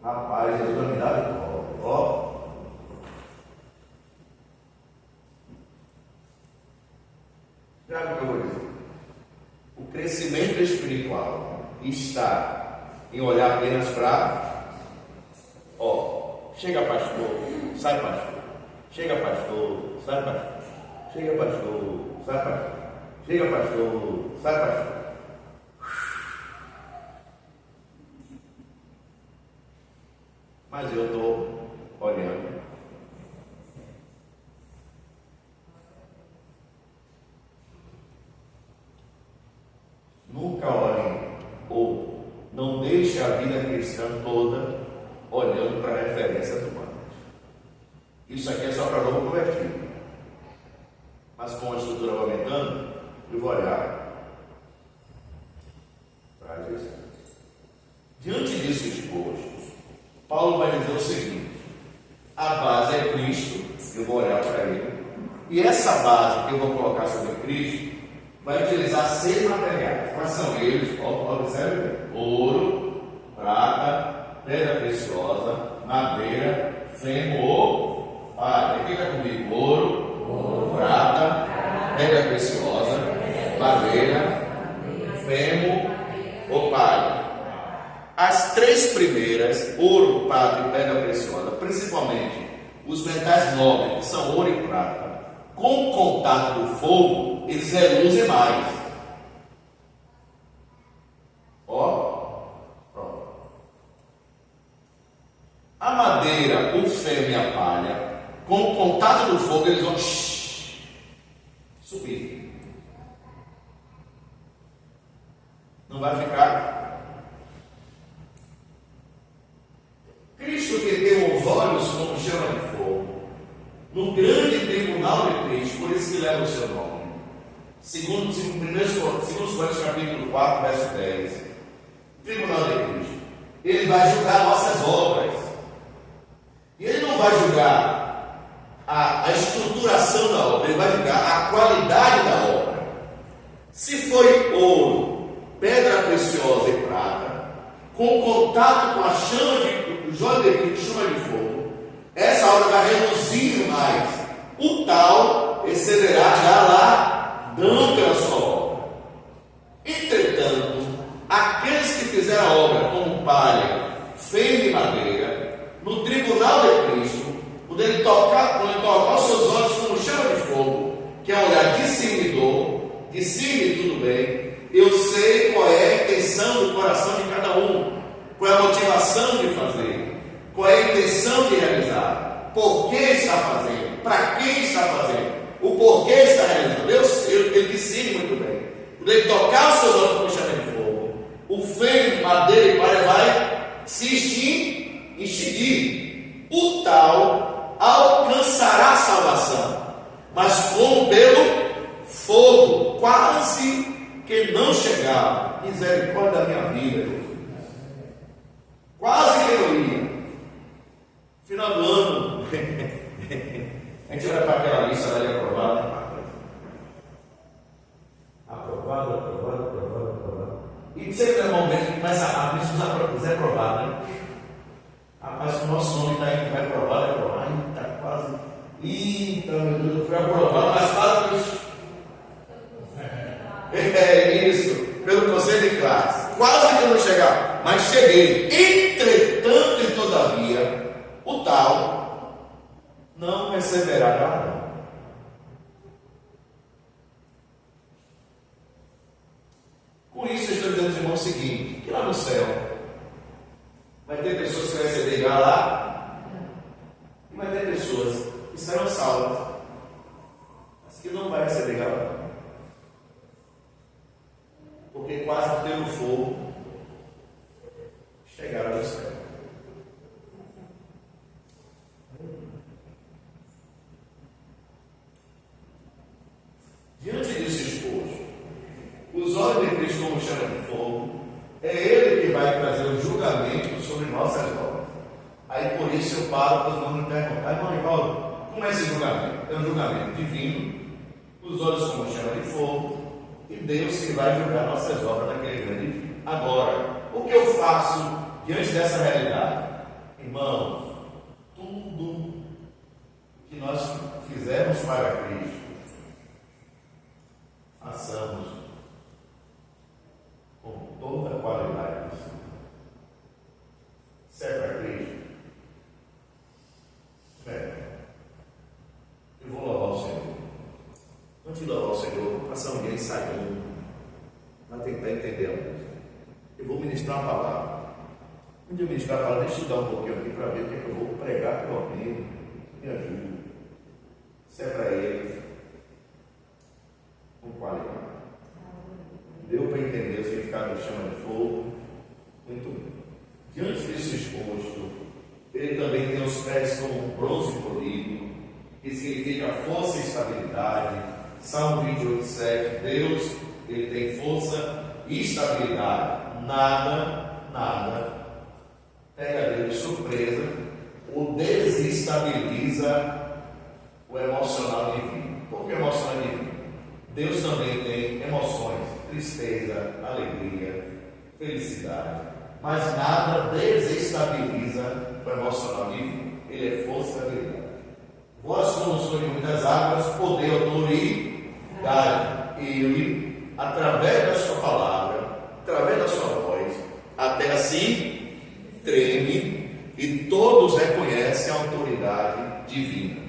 Speaker 1: Rapaz, Jesus vai me dar glória. Ó. Grave o que eu vou dizer. O crescimento espiritual está em olhar apenas para. Ó, chega pastor, sai pastor. Chega pastor, sai pastor. Chega pastor, sai pastor. Chega pastor, sai pastor. Mas eu estou olhando. Nunca olhem ou não deixe a vida cristã toda olhando para referências humanas. Isso aqui é só para novo convertido. Mas com a estrutura aumentando, eu vou olhar para Jesus. Diante disso exposto, Paulo vai dizer o seguinte: a base é Cristo, eu vou olhar para ele, e essa base que eu vou colocar sobre Cristo vai utilizar 6 materiais. Quais são eles? Observe: ouro, prata, pedra preciosa, madeira, fêmur, palha. Fica comigo: ouro, prata, pedra preciosa, madeira, fêmur ou palha. As 3 primeiras, ouro, prata e pedra preciosa, principalmente os metais nobres, que são ouro e prata, com o contato do fogo, eles reluzem mais. Ó, pronto. A madeira, o fêmur e a palha, com o contato do fogo, eles vão subir. Não vai ficar. Cristo que tem os olhos como chama de fogo, no grande tribunal de Cristo, por isso que leva o seu nome. Segundo 1 Coríntios capítulo 4, verso 10. Tribunal de Cristo. Ele vai julgar nossas obras. E ele não vai julgar a estruturação da obra, ele vai julgar a qualidade da obra. Se foi ouro, pedra preciosa e prata, com contato com a chama de joia de Cristo, chama de fogo, essa obra vai reduzir mais. O tal excederá já lá, dando pela sua obra. Entretanto, aqueles que fizeram a obra com palha, fêmur e madeira, no tribunal de Cristo, quando ele tocar os seus olhos como chama de fogo, que é um olhar discernidor, discerne tudo bem, eu sei qual é a intenção do coração de cada um, qual é a motivação de fazer, qual é a intenção de realizar, por que está fazendo, para quem está fazendo, o porquê está realizando. Ele discerne muito bem. Quando ele tocar os seus olhos como chama de fogo, o fêmur, madeira e palha vai se extinguir. O tal alcançará a salvação, mas como pelo fogo, quase que não chegava. Misericórdia da minha vida, Jesus. Quase que eu ia. Final do ano, a gente olha para aquela lista lá de aprovado, né? Aprovado. E sempre é um momento que começa a lista dos aprovados, né? Rapaz, se o nosso nome está indo, vai provar, vai provar. Ai, está quase. Eita, meu Deus, eu fui aprovado, mas quase. É isso, pelo conselho de classe. Quase que eu não chegava, mas cheguei. Entretanto e todavia, o tal não perseverará. Com isso, eu estou dizendo aos irmãos o seguinte: que lá no céu vai ter pessoas que vão receber igual lá, e vai ter pessoas que serão salvas, mas que não vai receber igual lá. Porque quase pelo fogo chegaram ao céu. Diante disso exposto, os olhos de Cristo como chama de fogo, é Ele que vai trazer o julgamento sobre nossas obras. Aí por isso eu paro para os irmãos me perguntar: irmão Rivaldo, como é esse julgamento? É um julgamento divino, os olhos como chama de fogo, e Deus que vai julgar nossas obras naquele grande dia. Agora, o que eu faço diante dessa realidade? Irmãos, tudo que nós fizermos para Cristo, façamos com toda a qualidade possível. Se é para Cristo, eu vou louvar o Senhor. Antes de louvar o Senhor, vou passar um dia ensaiando, para tentar entender. Eu vou ministrar uma palavra. Quando eu ministrar a palavra, deixa eu estudar um pouquinho aqui para ver o que, é que eu vou pregar para alguém. Me ajude. Se é para Ele, com qualidade. Deu para entender o significado do chama de fogo? Muito bem. Diante disso exposto, ele também tem os pés como bronze polido, que significa força e estabilidade. Salmo 28:7. Deus, ele tem força e estabilidade. Nada pega Deus de surpresa ou desestabiliza o emocional divino. Por que emocional divino? Deus também tem emoções, tristeza, alegria, felicidade, mas nada desestabiliza o emocional divino. Ele é força e estabilidade. Vós, como sois de muitas águas, poder, autoridade. Ele, através da sua palavra, através da sua voz, a terra se treme e todos reconhecem a autoridade divina.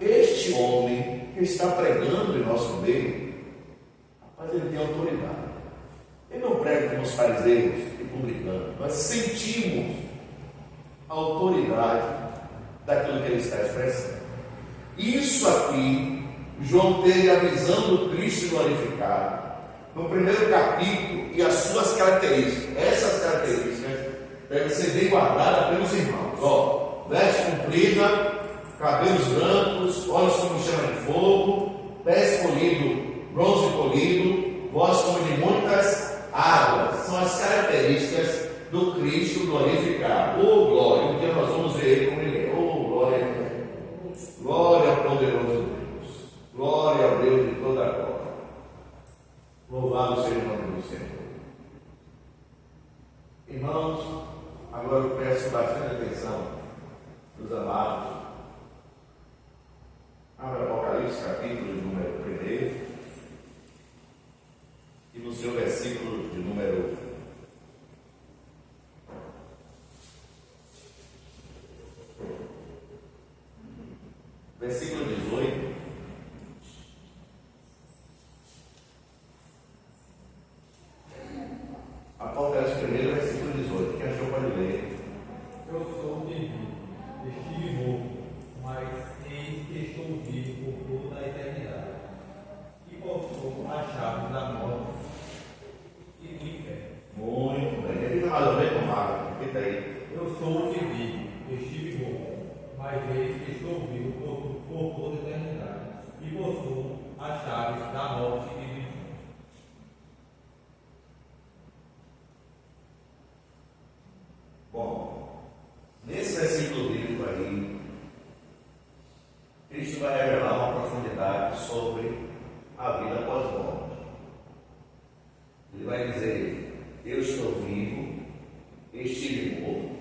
Speaker 1: Este homem que está pregando em nosso meio, rapaz, ele tem autoridade. Ele não prega como os fariseus e publicanos. Nós sentimos a autoridade daquilo que ele está expressando. Isso aqui, João teve a visão do Cristo glorificado no primeiro capítulo e as suas características. Essas características devem ser bem guardadas pelos irmãos. Ó, veste comprida, cabelos brancos, olhos como chama de fogo, pés polido, bronze polido, voz como de muitas águas. São as características do Cristo glorificado. Oh, glória! Um dia nós vamos ver ele como ele é. Oh, glória! Glória ao poderoso Deus. Glória ao Deus de toda a glória. Louvado seja o nome do Senhor. Irmãos, agora eu peço bastante atenção dos amados. Abra Apocalipse, capítulo de número 1. E no seu versículo de número 18. Apocalipse 1, versículo 18. Quem achou pode ler.
Speaker 6: Eu sou o vivo, estive morto, mas eis que estou vivo por toda a eternidade, e possuo as chaves da morte e do inferno.
Speaker 1: Muito bem. Repita mais uma vez com Marcos. Repita aí.
Speaker 6: Eu sou o que vivo, estive morto, mas eis que estou vivo por toda a eternidade, e possuo as chaves da morte e do inferno.
Speaker 1: Bom, nesse versículo bíblico aí, Cristo vai revelar uma profundidade sobre a vida após a morte. Ele vai dizer: eu estou vivo, estive morto,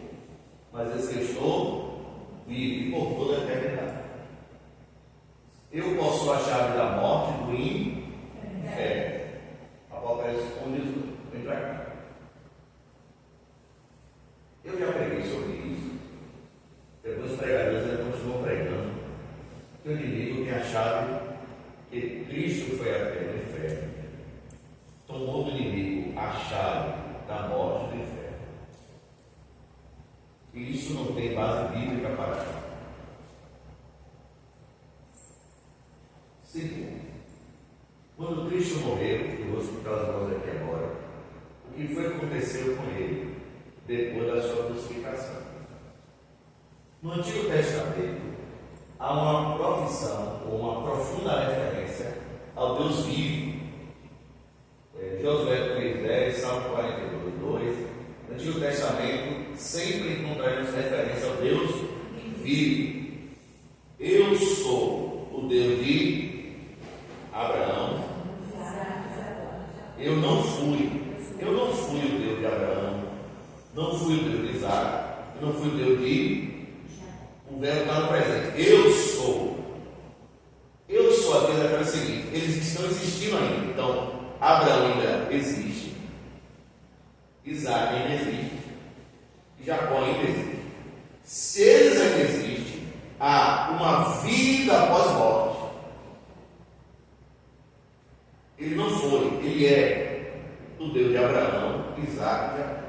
Speaker 1: mas esse que eu estou vive por toda a eternidade. Eu possuo a chave da morte e do inferno. Apocalipse 1:18. Vem para cá. Eu já preguei sobre isso. Depois os pregadores ainda continuam pregando. O inimigo tem a chave que Cristo foi até o inferno. Tomou do inimigo a chave da morte e do inferno. E isso não tem base bíblica para cá. Segundo, quando Cristo morreu, eu vou explicar as coisas aqui agora, o que foi que aconteceu com ele depois da sua crucificação. No Antigo Testamento, há uma profissão, ou uma profunda referência ao Deus vivo. Josué 3:10, Salmo 42:2. No Antigo Testamento, sempre encontraremos referência ao Deus vivo. Eu sou o Deus de Abraão. Eu não fui o Deus de Abraão, não fui o Deus de Isaac, eu não fui o Deus de... O verbo está no presente. Eu sou aqui, a referência é o seguinte: eles estão existindo ainda. Então, Abraão ainda existe, Isaac ainda existe, e Jacó ainda existe. Se eles ainda existem, há uma vida após morte. Ele não foi, ele é o Deus de Abraão, Isaac e Jacó.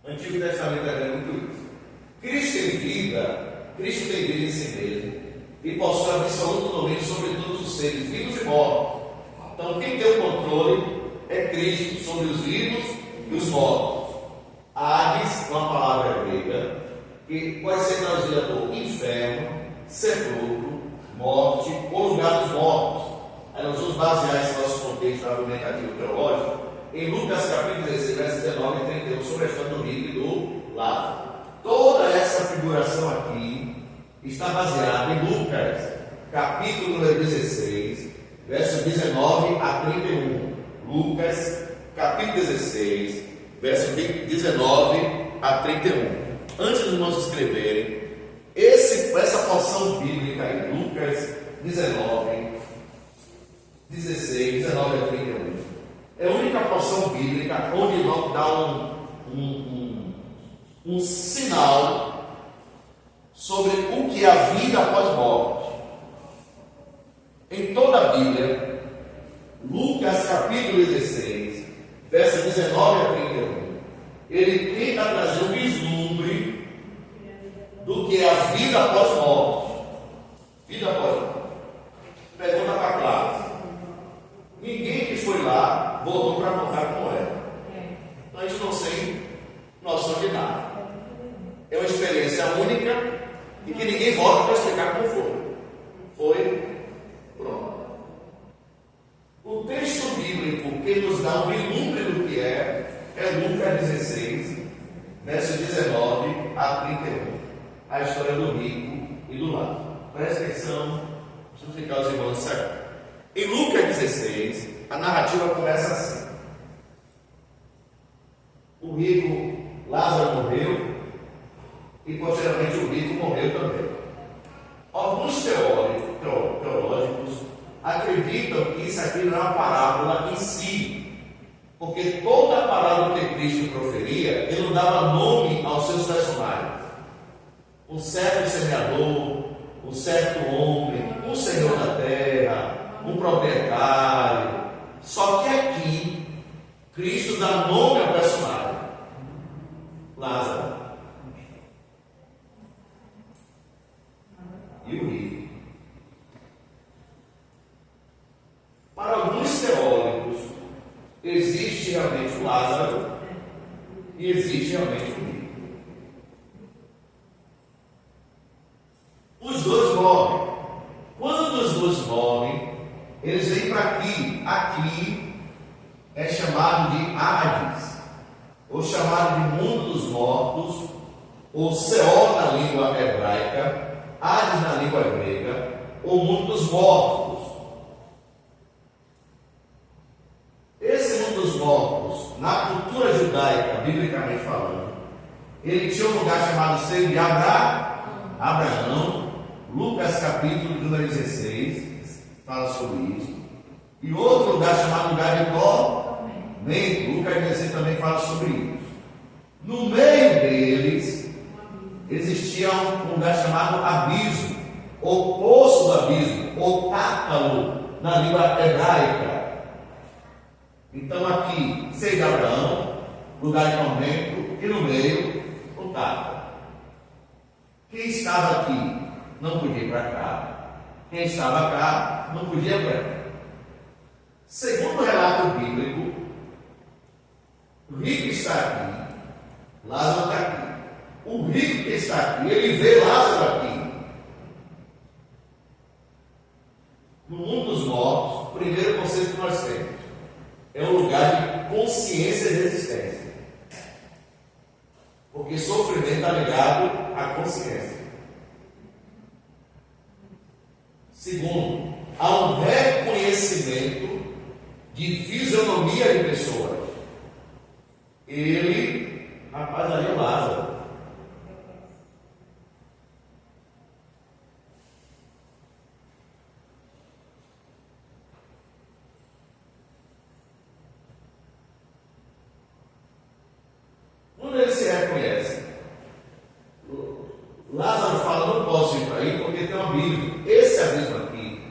Speaker 1: O Antigo Testamento é muito isso. Cristo tem vida em si mesmo, e possui absoluto domínio sobre todos os seres, vivos e mortos. Então, quem tem o controle é Cristo sobre os vivos e os mortos. Hades é uma palavra grega que pode ser traduzida por inferno, sepulcro, morte ou lugar dos mortos. Aí nós vamos basear esse nosso contexto argumentativo teológico em Lucas capítulo 16, versos 19 e 31, sobre a história do rico e do Lázaro. Toda essa figuração aqui está baseada em Lucas capítulo número 16, versos 19 a 31. Lucas capítulo 16, versos 19 a 31. Antes de nós escreverem essa porção bíblica em Lucas 19, 16, 19 a 31, é a única porção bíblica onde não dá um sinal sobre o que é a vida após morte. Em toda a Bíblia, Lucas capítulo 16, versos 19 a 31, ele tenta trazer um vislumbre do que é a vida após morte. Vida após morte. Pergunta para a classe. Ninguém que foi lá voltou para contar como era. Então a gente não tem noção de nada. É uma experiência única e que ninguém volta para explicar como foi. Foi pronto. O texto bíblico que nos dá um vislumbre do que é Lucas 16, versos 19 a 31. A história do rico e do Lázaro. Presta atenção, vamos ficar os irmãos certos. Em Lucas 16, a narrativa começa assim: o rico Lázaro morreu e posteriormente o rico morreu também. Alguns teológicos acreditam que isso aqui não é uma parábola em si, porque toda parábola que Cristo proferia, ele não dava nome aos seus personagens. Um certo semeador, um certo homem, um senhor da terra, um proprietário. Só que aqui Cristo dá nome ao personagem, Lázaro e o rico. Para alguns teólogos, existe realmente o Lázaro e existe realmente o rico. Os dois morrem. Quando os dois morrem, eles vêm para aqui. Aqui é chamado de Hades, ou chamado de mundo dos mortos, ou Seol na língua hebraica, Hades na língua grega, ou mundo dos mortos. Esse mundo dos mortos, na cultura judaica, biblicamente falando, Ele tinha um lugar chamado seio de Abraão. Lucas capítulo número 16 fala sobre isso. E outro lugar chamado lugar de tormento. Lucas 16 também fala sobre isso. No meio deles existia um lugar chamado abismo, ou poço do abismo, ou tártaro na língua hebraica. Então aqui, seio de Abraão, lugar de tormento, e no meio, o tártaro. Quem estava aqui não podia ir para cá. Quem estava cá não podia ir para cá. Segundo o relato bíblico, o rico está aqui, Lázaro está aqui. O rico que está aqui, ele vê Lázaro aqui. No mundo dos mortos, o primeiro conceito que nós temos é um lugar de consciência e resistência. Porque sofrimento está ligado à consciência. Segundo, há um reconhecimento de fisionomia de pessoas. Ele, rapaz, ali é o Lázaro. Quando ele se reconhece, Lázaro fala: não posso ir para aí porque tem um abismo. Esse abismo aqui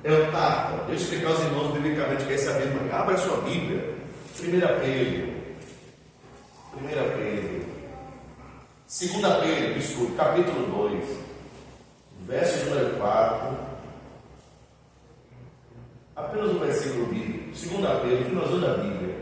Speaker 1: é o tártaro. Deixa eu explicar aos irmãos biblicamente que é esse abismo aqui. Abra a sua Bíblia, 1 Pedro, 2 Pedro, desculpe, capítulo 2, verso número 4. Apenas um versículo bíblico. 2 Pedro, finalzinho da Bíblia,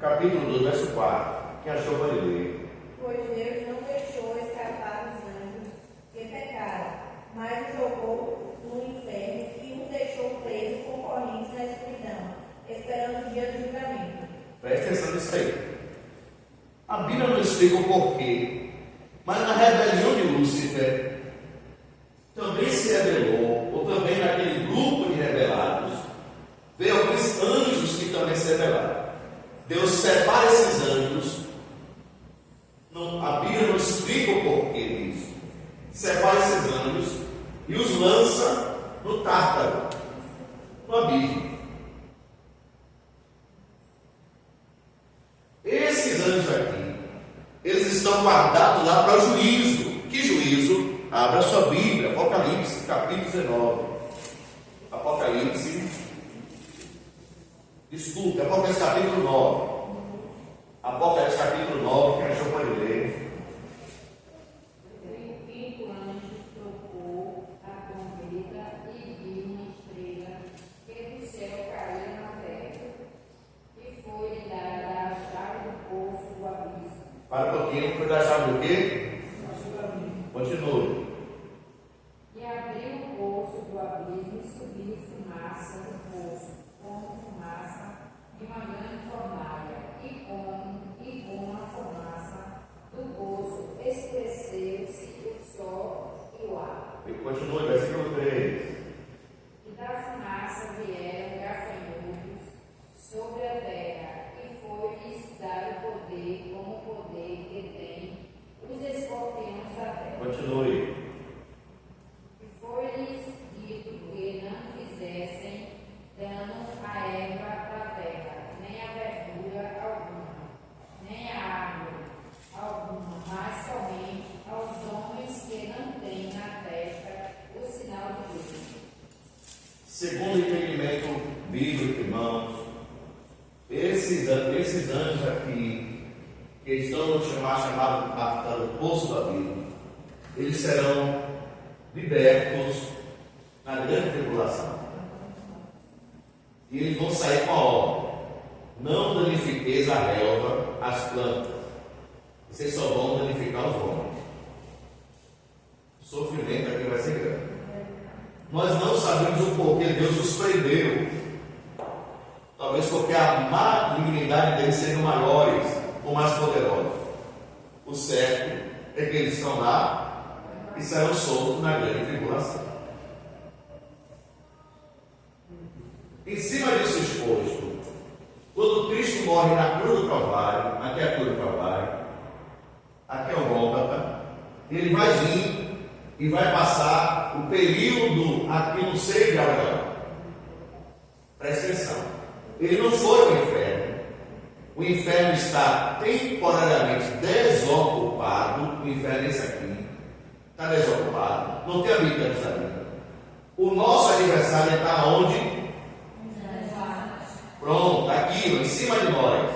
Speaker 1: capítulo 2, verso 4. Quem achou pode ler.
Speaker 2: Pois Deus não deixou escapar os anjos que pecaram, mas os jogou no inferno e os deixou presos com correntes na escuridão, esperando o dia do julgamento.
Speaker 1: Preste atenção nisso aí. A Bíblia não explica o porquê, mas na rebelião de Lúcifer também se rebelou, ou também naquele grupo de rebelados, veio alguns anjos que também se rebelaram. Deus separa esses anjos. A Bíblia não explica o porquê disso. Separa esses anjos e os lança no tártaro, no abismo. Esses anjos aqui, eles estão guardados lá para o juízo. Que juízo? Abra sua Bíblia, Apocalipse, capítulo 19. Apocalipse, capítulo 9. Apocalipse, capítulo 9, quem achou pode ler.
Speaker 3: O quinto anjo tocou a trombeta e viu uma estrela que do céu caía na terra, e foi-lhe dada a chave do poço do abismo.
Speaker 1: Para um pouquinho, foi da chave do quê? Continue.
Speaker 3: E abriu o poço do abismo e subiu fumaça do poço, como fumaça de uma grande fornalha, e com a fumaça do poço escureceu-se o sol e o ar.
Speaker 1: E continue, versículo 3.
Speaker 3: E da fumaça vieram gafanhotos sobre a terra, e foi-lhes dado poder como o poder que tem os escorpiões da terra.
Speaker 1: Continue.
Speaker 3: E foi-lhes dito que não fizessem dano à erva da terra, nem à verdura alguma, nem à árvore alguma, mas somente aos homens que não têm na testa o sinal de Deus.
Speaker 1: Segundo o entendimento bíblico, irmãos, esses anjos aqui, que estão no chamado poço da vida, eles serão libertos na grande tribulação. E eles vão sair com a ordem: não danifiqueis a relva, as plantas. Vocês só vão danificar os homens. O sofrimento aqui vai ser grande. Nós não sabemos o porquê Deus os prendeu. Talvez porque a malignidade deles sejam maiores ou mais poderosos. O certo é que eles estão lá e serão soltos na grande tribulação. Em cima disso exposto, quando Cristo morre na cruz do Calvário, aqui é a cruz do Calvário, aqui é o golpe. ele vai vir e vai passar o período aqui no seio de Abraão. Presta atenção. Ele não foi para o inferno. O inferno está temporariamente desocupado. O inferno é esse aqui. Está desocupado. Não tem habitantes ali. O nosso adversário está onde? Pronto, aqui, em cima de nós.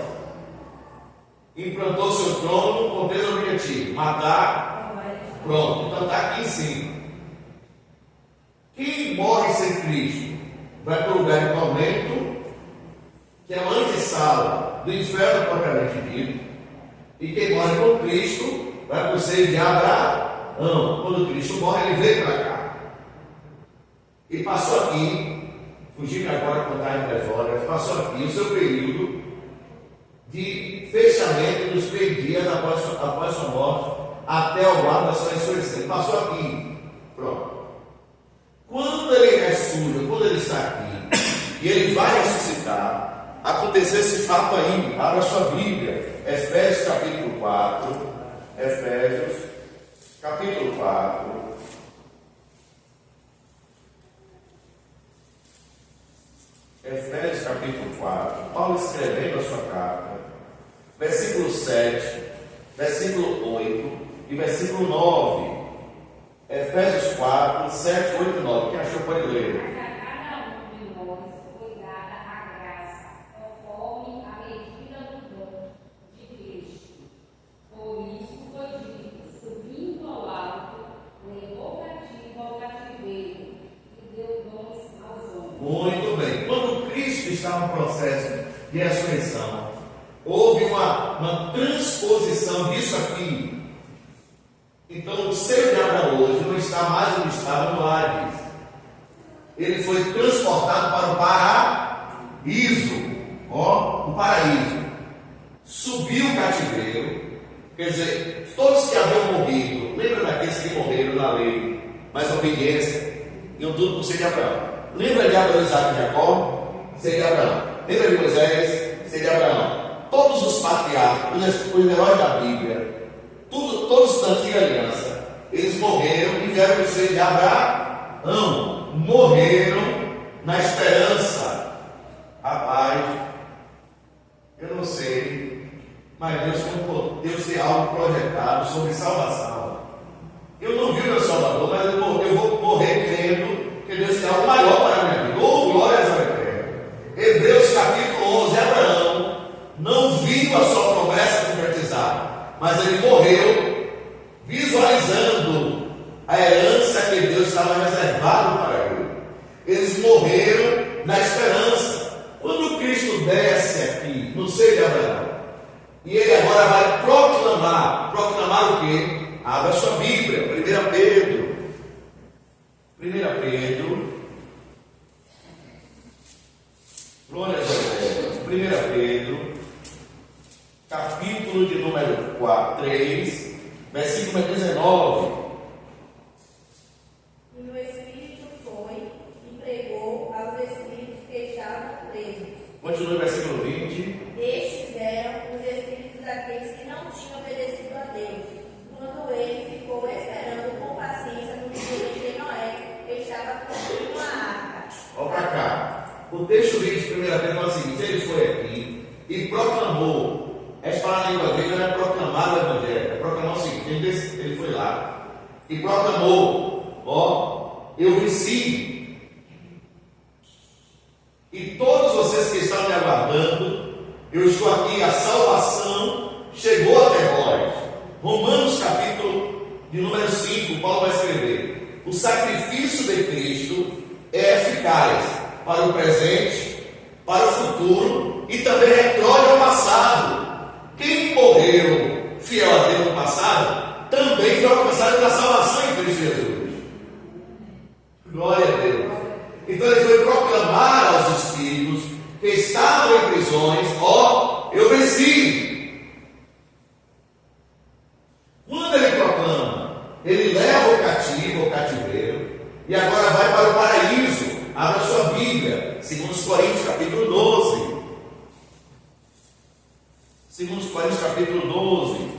Speaker 1: Implantou seu trono com três objetivos: matar. Pronto, então está aqui em cima. Quem morre sem Cristo vai para o lugar de tormento, que é uma antessala do inferno propriamente dito. E quem morre com Cristo vai para o seio de Abraão. Quando Cristo morre, ele veio para cá. E passou aqui, fugindo agora a contagem das horas, passou aqui o seu período de fechamento dos 3 dias após sua morte, até o guarda da sua ressurreição. Ele passou aqui. Pronto. Quando ele ressurge, quando ele está aqui, e ele vai ressuscitar, aconteceu esse fato aí. Abra sua Bíblia, Efésios capítulo 4. Efésios capítulo 4. Efésios capítulo 4, Paulo escrevendo a sua carta, versículo 7, versículo 8 e versículo 9. Efésios 4, 7, 8 e 9. Quem achou pode ler.
Speaker 3: Mas a cada um de nós foi dada a graça, conforme a medida do dom de Cristo. Por isso foi dito, subindo ao alto, levou cativo ao cativeiro e deu dons aos homens.
Speaker 1: Muito bem. Quando Cristo está no processo de ressurreição, houve uma transposição disso aqui. Então, o seio de Abraão hoje não está mais onde estava no Hades. Ele foi transportado para o paraíso. O paraíso. Subiu o cativeiro. Quer dizer, todos que haviam morrido, lembra daqueles que morreram na lei, mas obediência, iam tudo para o seio de Abraão. Lembra de Abraão, Isaac e Jacó? Seio de Abraão. Lembra de Moisés? Seio de Abraão. Todos os patriarcas, os heróis da Bíblia, todos da antiga aliança, eles morreram e vieram para o seio de Abraão. Morreram na esperança. Rapaz, eu não sei, mas Deus tem algo projetado sobre salvação. Eu não vi o meu Salvador, mas eu vou morrer crendo que Deus tem algo maior para a minha vida. Oh, glórias ao Eterno. Hebreus capítulo 11, Abraão não viu a sua promessa concretizada, mas ele morreu visualizando a herança que Deus estava reservado para ele. Eles morreram na esperança. Quando Cristo desce aqui no seio de Abraão, e ele agora vai proclamar o quê? Abra sua Bíblia, 1 Pedro. 1 Pedro, glória a Deus. 1 Pedro, capítulo de número 3, versículo 19.
Speaker 2: E o Espírito foi e pregou aos espíritos que estavam presos.
Speaker 1: Continua o versículo 20.
Speaker 2: Estes eram os espíritos daqueles que não tinham obedecido a Deus, quando ele ficou esperando com paciência no dia de Noé, que estava construindo a arca.
Speaker 1: Olha para cá. O texto diz de 1 Pedro fala o seguinte: ele foi aqui e proclamou. Essa palavra na língua grega não é proclamar o Evangelho, é proclamar o seguinte: ele foi lá e proclamou: eu venci. E todos vocês que estão me aguardando, eu estou aqui, a salvação chegou até vós. Romanos capítulo de número 5, Paulo vai escrever: o sacrifício de Cristo é eficaz para o presente, para o futuro e também recolhe ao passado. Quem morreu fiel a Deus no passado, também foi alcançado da salvação em Cristo Jesus. Glória a Deus. Então ele foi proclamar aos espíritos que estavam em prisões: eu venci. Quando ele proclama, ele leva o cativo ao cativeiro e agora vai para o paraíso. Abra sua Bíblia, 2 Coríntios capítulo 12. 2 Coríntios capítulo 12,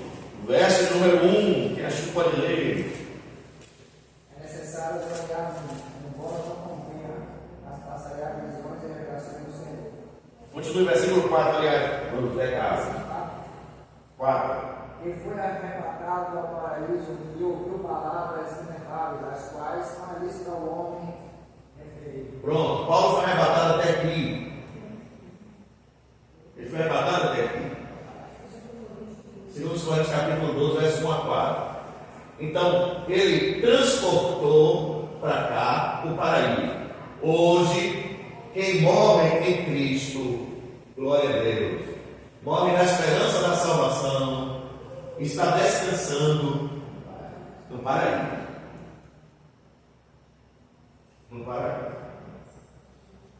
Speaker 1: verso número 1. Quem acha que pode ler?
Speaker 5: paraíso e ouviu palavras inefáveis, as quais a lista ao homem referiu.
Speaker 1: Pronto, Paulo foi arrebatado até aqui. Ele foi arrebatado até aqui. 2 Coríntios capítulo 12, verso 1 a 4. Então, ele transportou para cá o paraíso. Hoje, quem morre em Cristo, glória a Deus, morre na esperança da salvação, está descansando no paraíso. No paraíso.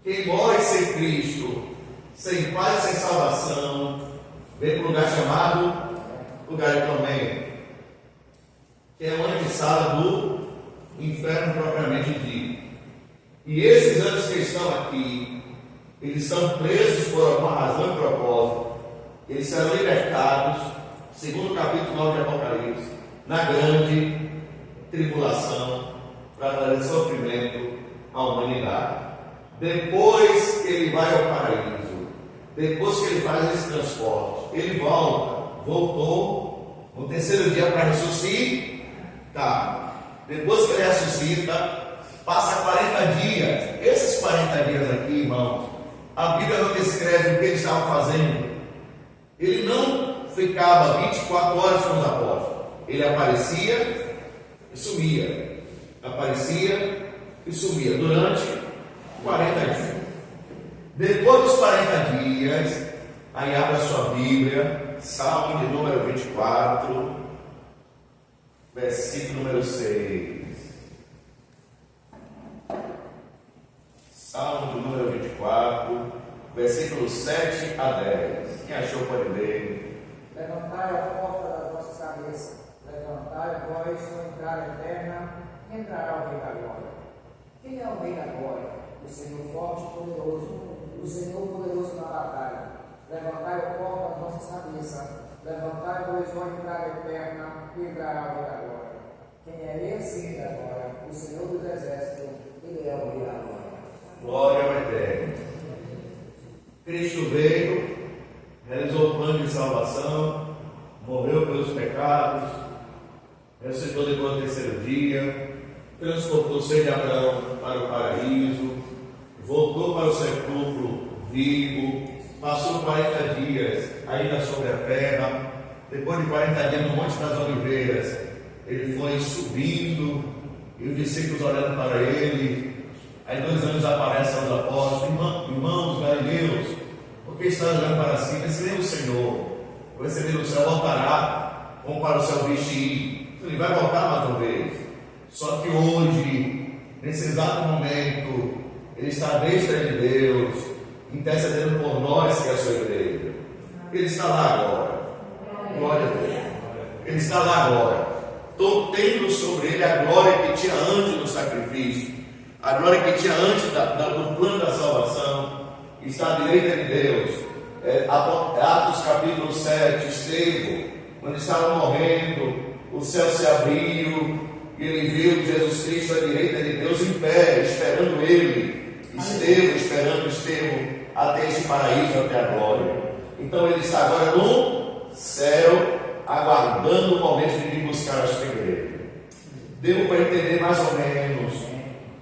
Speaker 1: Quem morre sem Cristo, sem paz, sem salvação, vem para um lugar chamado lugar de tormento, que é uma antessala do inferno propriamente dito. E esses anjos que estão aqui, eles estão presos por alguma razão e propósito. Eles serão libertados, segundo o capítulo 9 de Apocalipse, na grande tribulação, para trazer sofrimento à humanidade. Depois que ele vai ao paraíso, depois que ele faz esse transporte, ele voltou no terceiro dia para ressuscitar. Depois que ele ressuscita, passa 40 dias. Esses 40 dias aqui, irmãos, a Bíblia não descreve o que eles estavam fazendo. Ele não ficava 24 horas com os apóstolos. Ele aparecia e sumia. Aparecia e sumia durante 40 dias. Depois dos 40 dias, aí abre a sua Bíblia, Salmo de número 24, versículo número 6. Salmo de número 24, versículos 7 a 10. Quem achou pode ler.
Speaker 5: Levantai a porta das vossas cabeças, levantai vós com entrada eterna, entrará o Rei da Glória. Quem é o Rei da Glória? O Senhor forte e poderoso, o Senhor poderoso na batalha. Levantai a porta das vossas cabeças, levantai vós com entrada eterna, entrará o Rei da Glória. Quem é esse Rei da Glória? O Senhor dos Exércitos, ele é o Rei da Glória.
Speaker 1: Glória ao Eterno. Cristo veio, realizou o plano de salvação, morreu pelos pecados, ressuscitou depois do terceiro dia, transportou o seio de Abraão para o paraíso, voltou para o sepulcro vivo, passou 40 dias ainda sobre a terra. Depois de 40 dias no Monte das Oliveiras, ele foi subindo e os discípulos olhando para ele. Aí 2 anos aparecem aos apóstolos: irmãos galileus, por que estão olhando para cima? Esse nem o Senhor, o receber do céu voltará, como para o céu vestir. Ele vai voltar mais uma vez. Só que hoje, nesse exato momento, ele está à destra de Deus, intercedendo por nós, que é a sua igreja. Ele está lá agora. Glória a Deus. Ele está lá agora. Tendo sobre ele a glória que tinha antes do sacrifício, a glória que tinha antes do plano da salvação, está à direita de Deus. Atos capítulo 7, Estevão, quando estava morrendo, o céu se abriu e ele viu Jesus Cristo à direita de Deus em pé, esperando ele. Esperando Estevão até esse paraíso, até a glória. Então ele está agora no céu, aguardando o momento de vir buscar a sua igreja. Deu para entender mais ou menos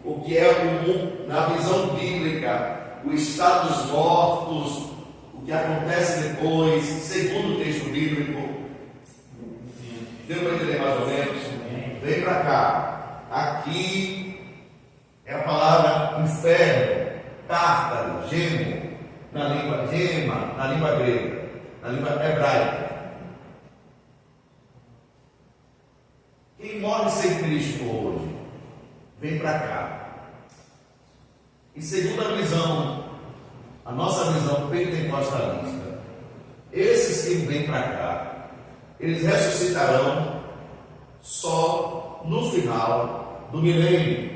Speaker 1: o que é na visão bíblica, o estado dos mortos, o que acontece depois, segundo o texto bíblico. Deu para entender mais ou menos? Vem para cá. Aqui é a palavra inferno, tártaro, gemo, na língua gema, na língua grega, na língua hebraica. Quem morre sem Cristo hoje, vem para cá. E segundo a visão, a nossa visão pentecostalista, esses que vêm para cá, eles ressuscitarão só no final do milênio.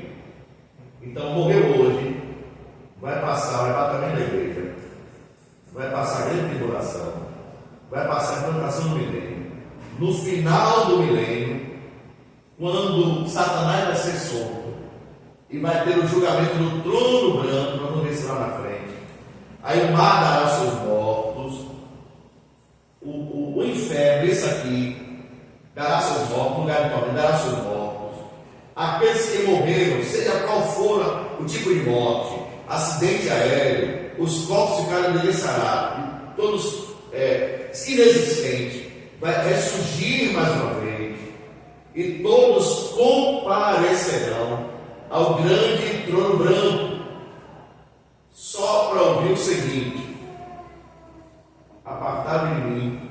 Speaker 1: Então, morreu hoje, vai passar o arrebatamento da igreja, vai passar a grande tribulação, vai passar a implantação do milênio. No final do milênio, quando Satanás vai ser solto e vai ter o julgamento do trono branco, vamos ver isso lá na frente. Aí o mar dará os seus mortos, o inferno, esse aqui, dará seus mortos, no lugar de tormento, dará seus mortos. Aqueles que morreram, seja qual for o tipo de morte, acidente aéreo, os corpos ficaram endereçados, todos inexistentes, vai ressurgir mais uma vez, e todos comparecerão ao grande trono branco, só para ouvir o seguinte: apartai-me de mim,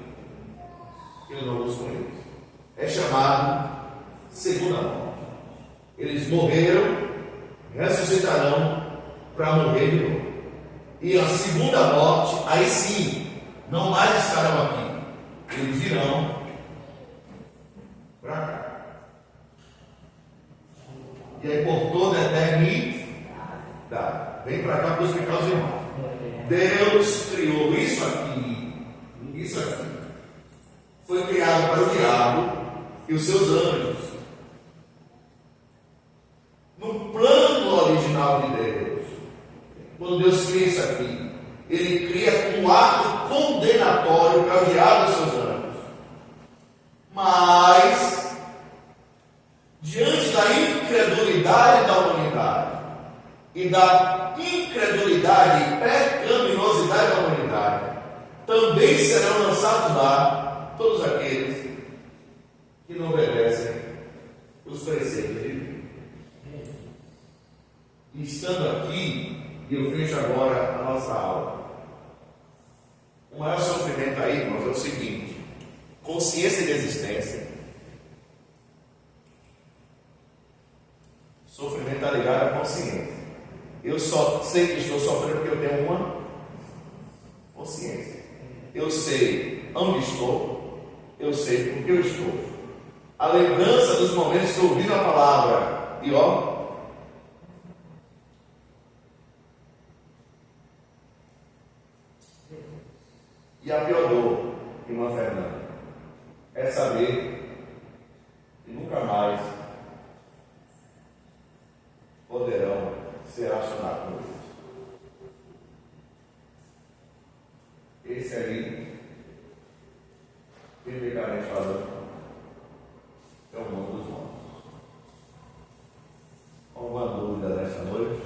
Speaker 1: que eu não vos conheço. É chamado segunda morte. Eles morreram, ressuscitarão para morrer de novo. E a segunda morte, aí sim, não mais estarão aqui. Eles virão para cá. E aí por toda a eternidade, vem para cá para explicar os irmãos. Deus criou isso aqui. Foi criado para o diabo e os seus anjos. No plano original de Deus, quando Deus cria isso aqui, Ele cria um ato condenatório para o diabo e os seus anjos. Mas, diante da incredulidade da humanidade e da incredulidade e pecaminosidade da humanidade, também serão lançados lá todos aqueles que não obedecem os preceitos de Deus. E estando aqui, e eu fecho agora a nossa aula, o maior sofrimento aí, irmãos, é o seguinte: consciência de existência. Sofrimento está ligado à consciência. Eu só sei que estou sofrendo porque eu tenho uma consciência. Eu sei onde estou, eu sei por que eu estou. A lembrança dos momentos que eu ouvi a palavra, e ó, e a pior dor, irmã Fernanda, é saber que nunca mais poderão ser acionados por Deus. Esse aí, biblicamente falando, é o mundo dos mortos. Alguma dúvida nesta noite?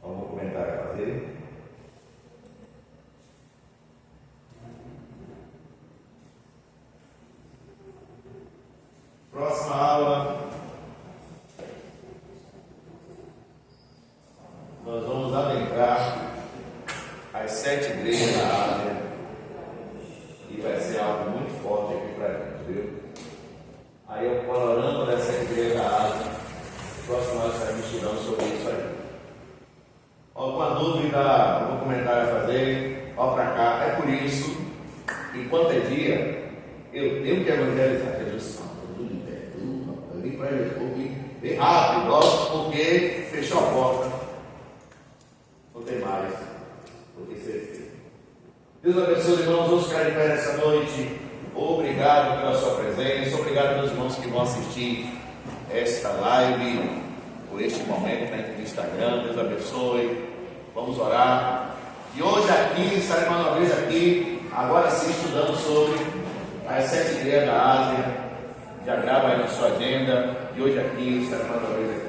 Speaker 1: Algum comentário a fazer? Próxima aula, nós vamos adentrar as 7 igrejas da Ásia, e vai ser algo muito forte aqui para a gente, viu? Aí o panorama das 7 igrejas da Ásia, próximo nós estaremos estudando sobre isso aí. Alguma dúvida, algum comentário a fazer? Ó para cá. É por isso, enquanto é dia, eu tenho que evangelizar. Eu vim para ele, bem rápido, porque fechou a porta, não tem mais o que ser feito. Deus abençoe, irmãos. Vamos ficar de pé nessa noite. Obrigado pela sua presença, obrigado pelos irmãos que vão assistir esta live, por este momento no Instagram. Deus abençoe. Vamos orar. E hoje aqui, estaremos mais uma vez aqui, agora sim, estudando sobre as 7 igrejas da Ásia. Já grava aí na sua agenda. E hoje aqui, estaremos mais uma vez aqui.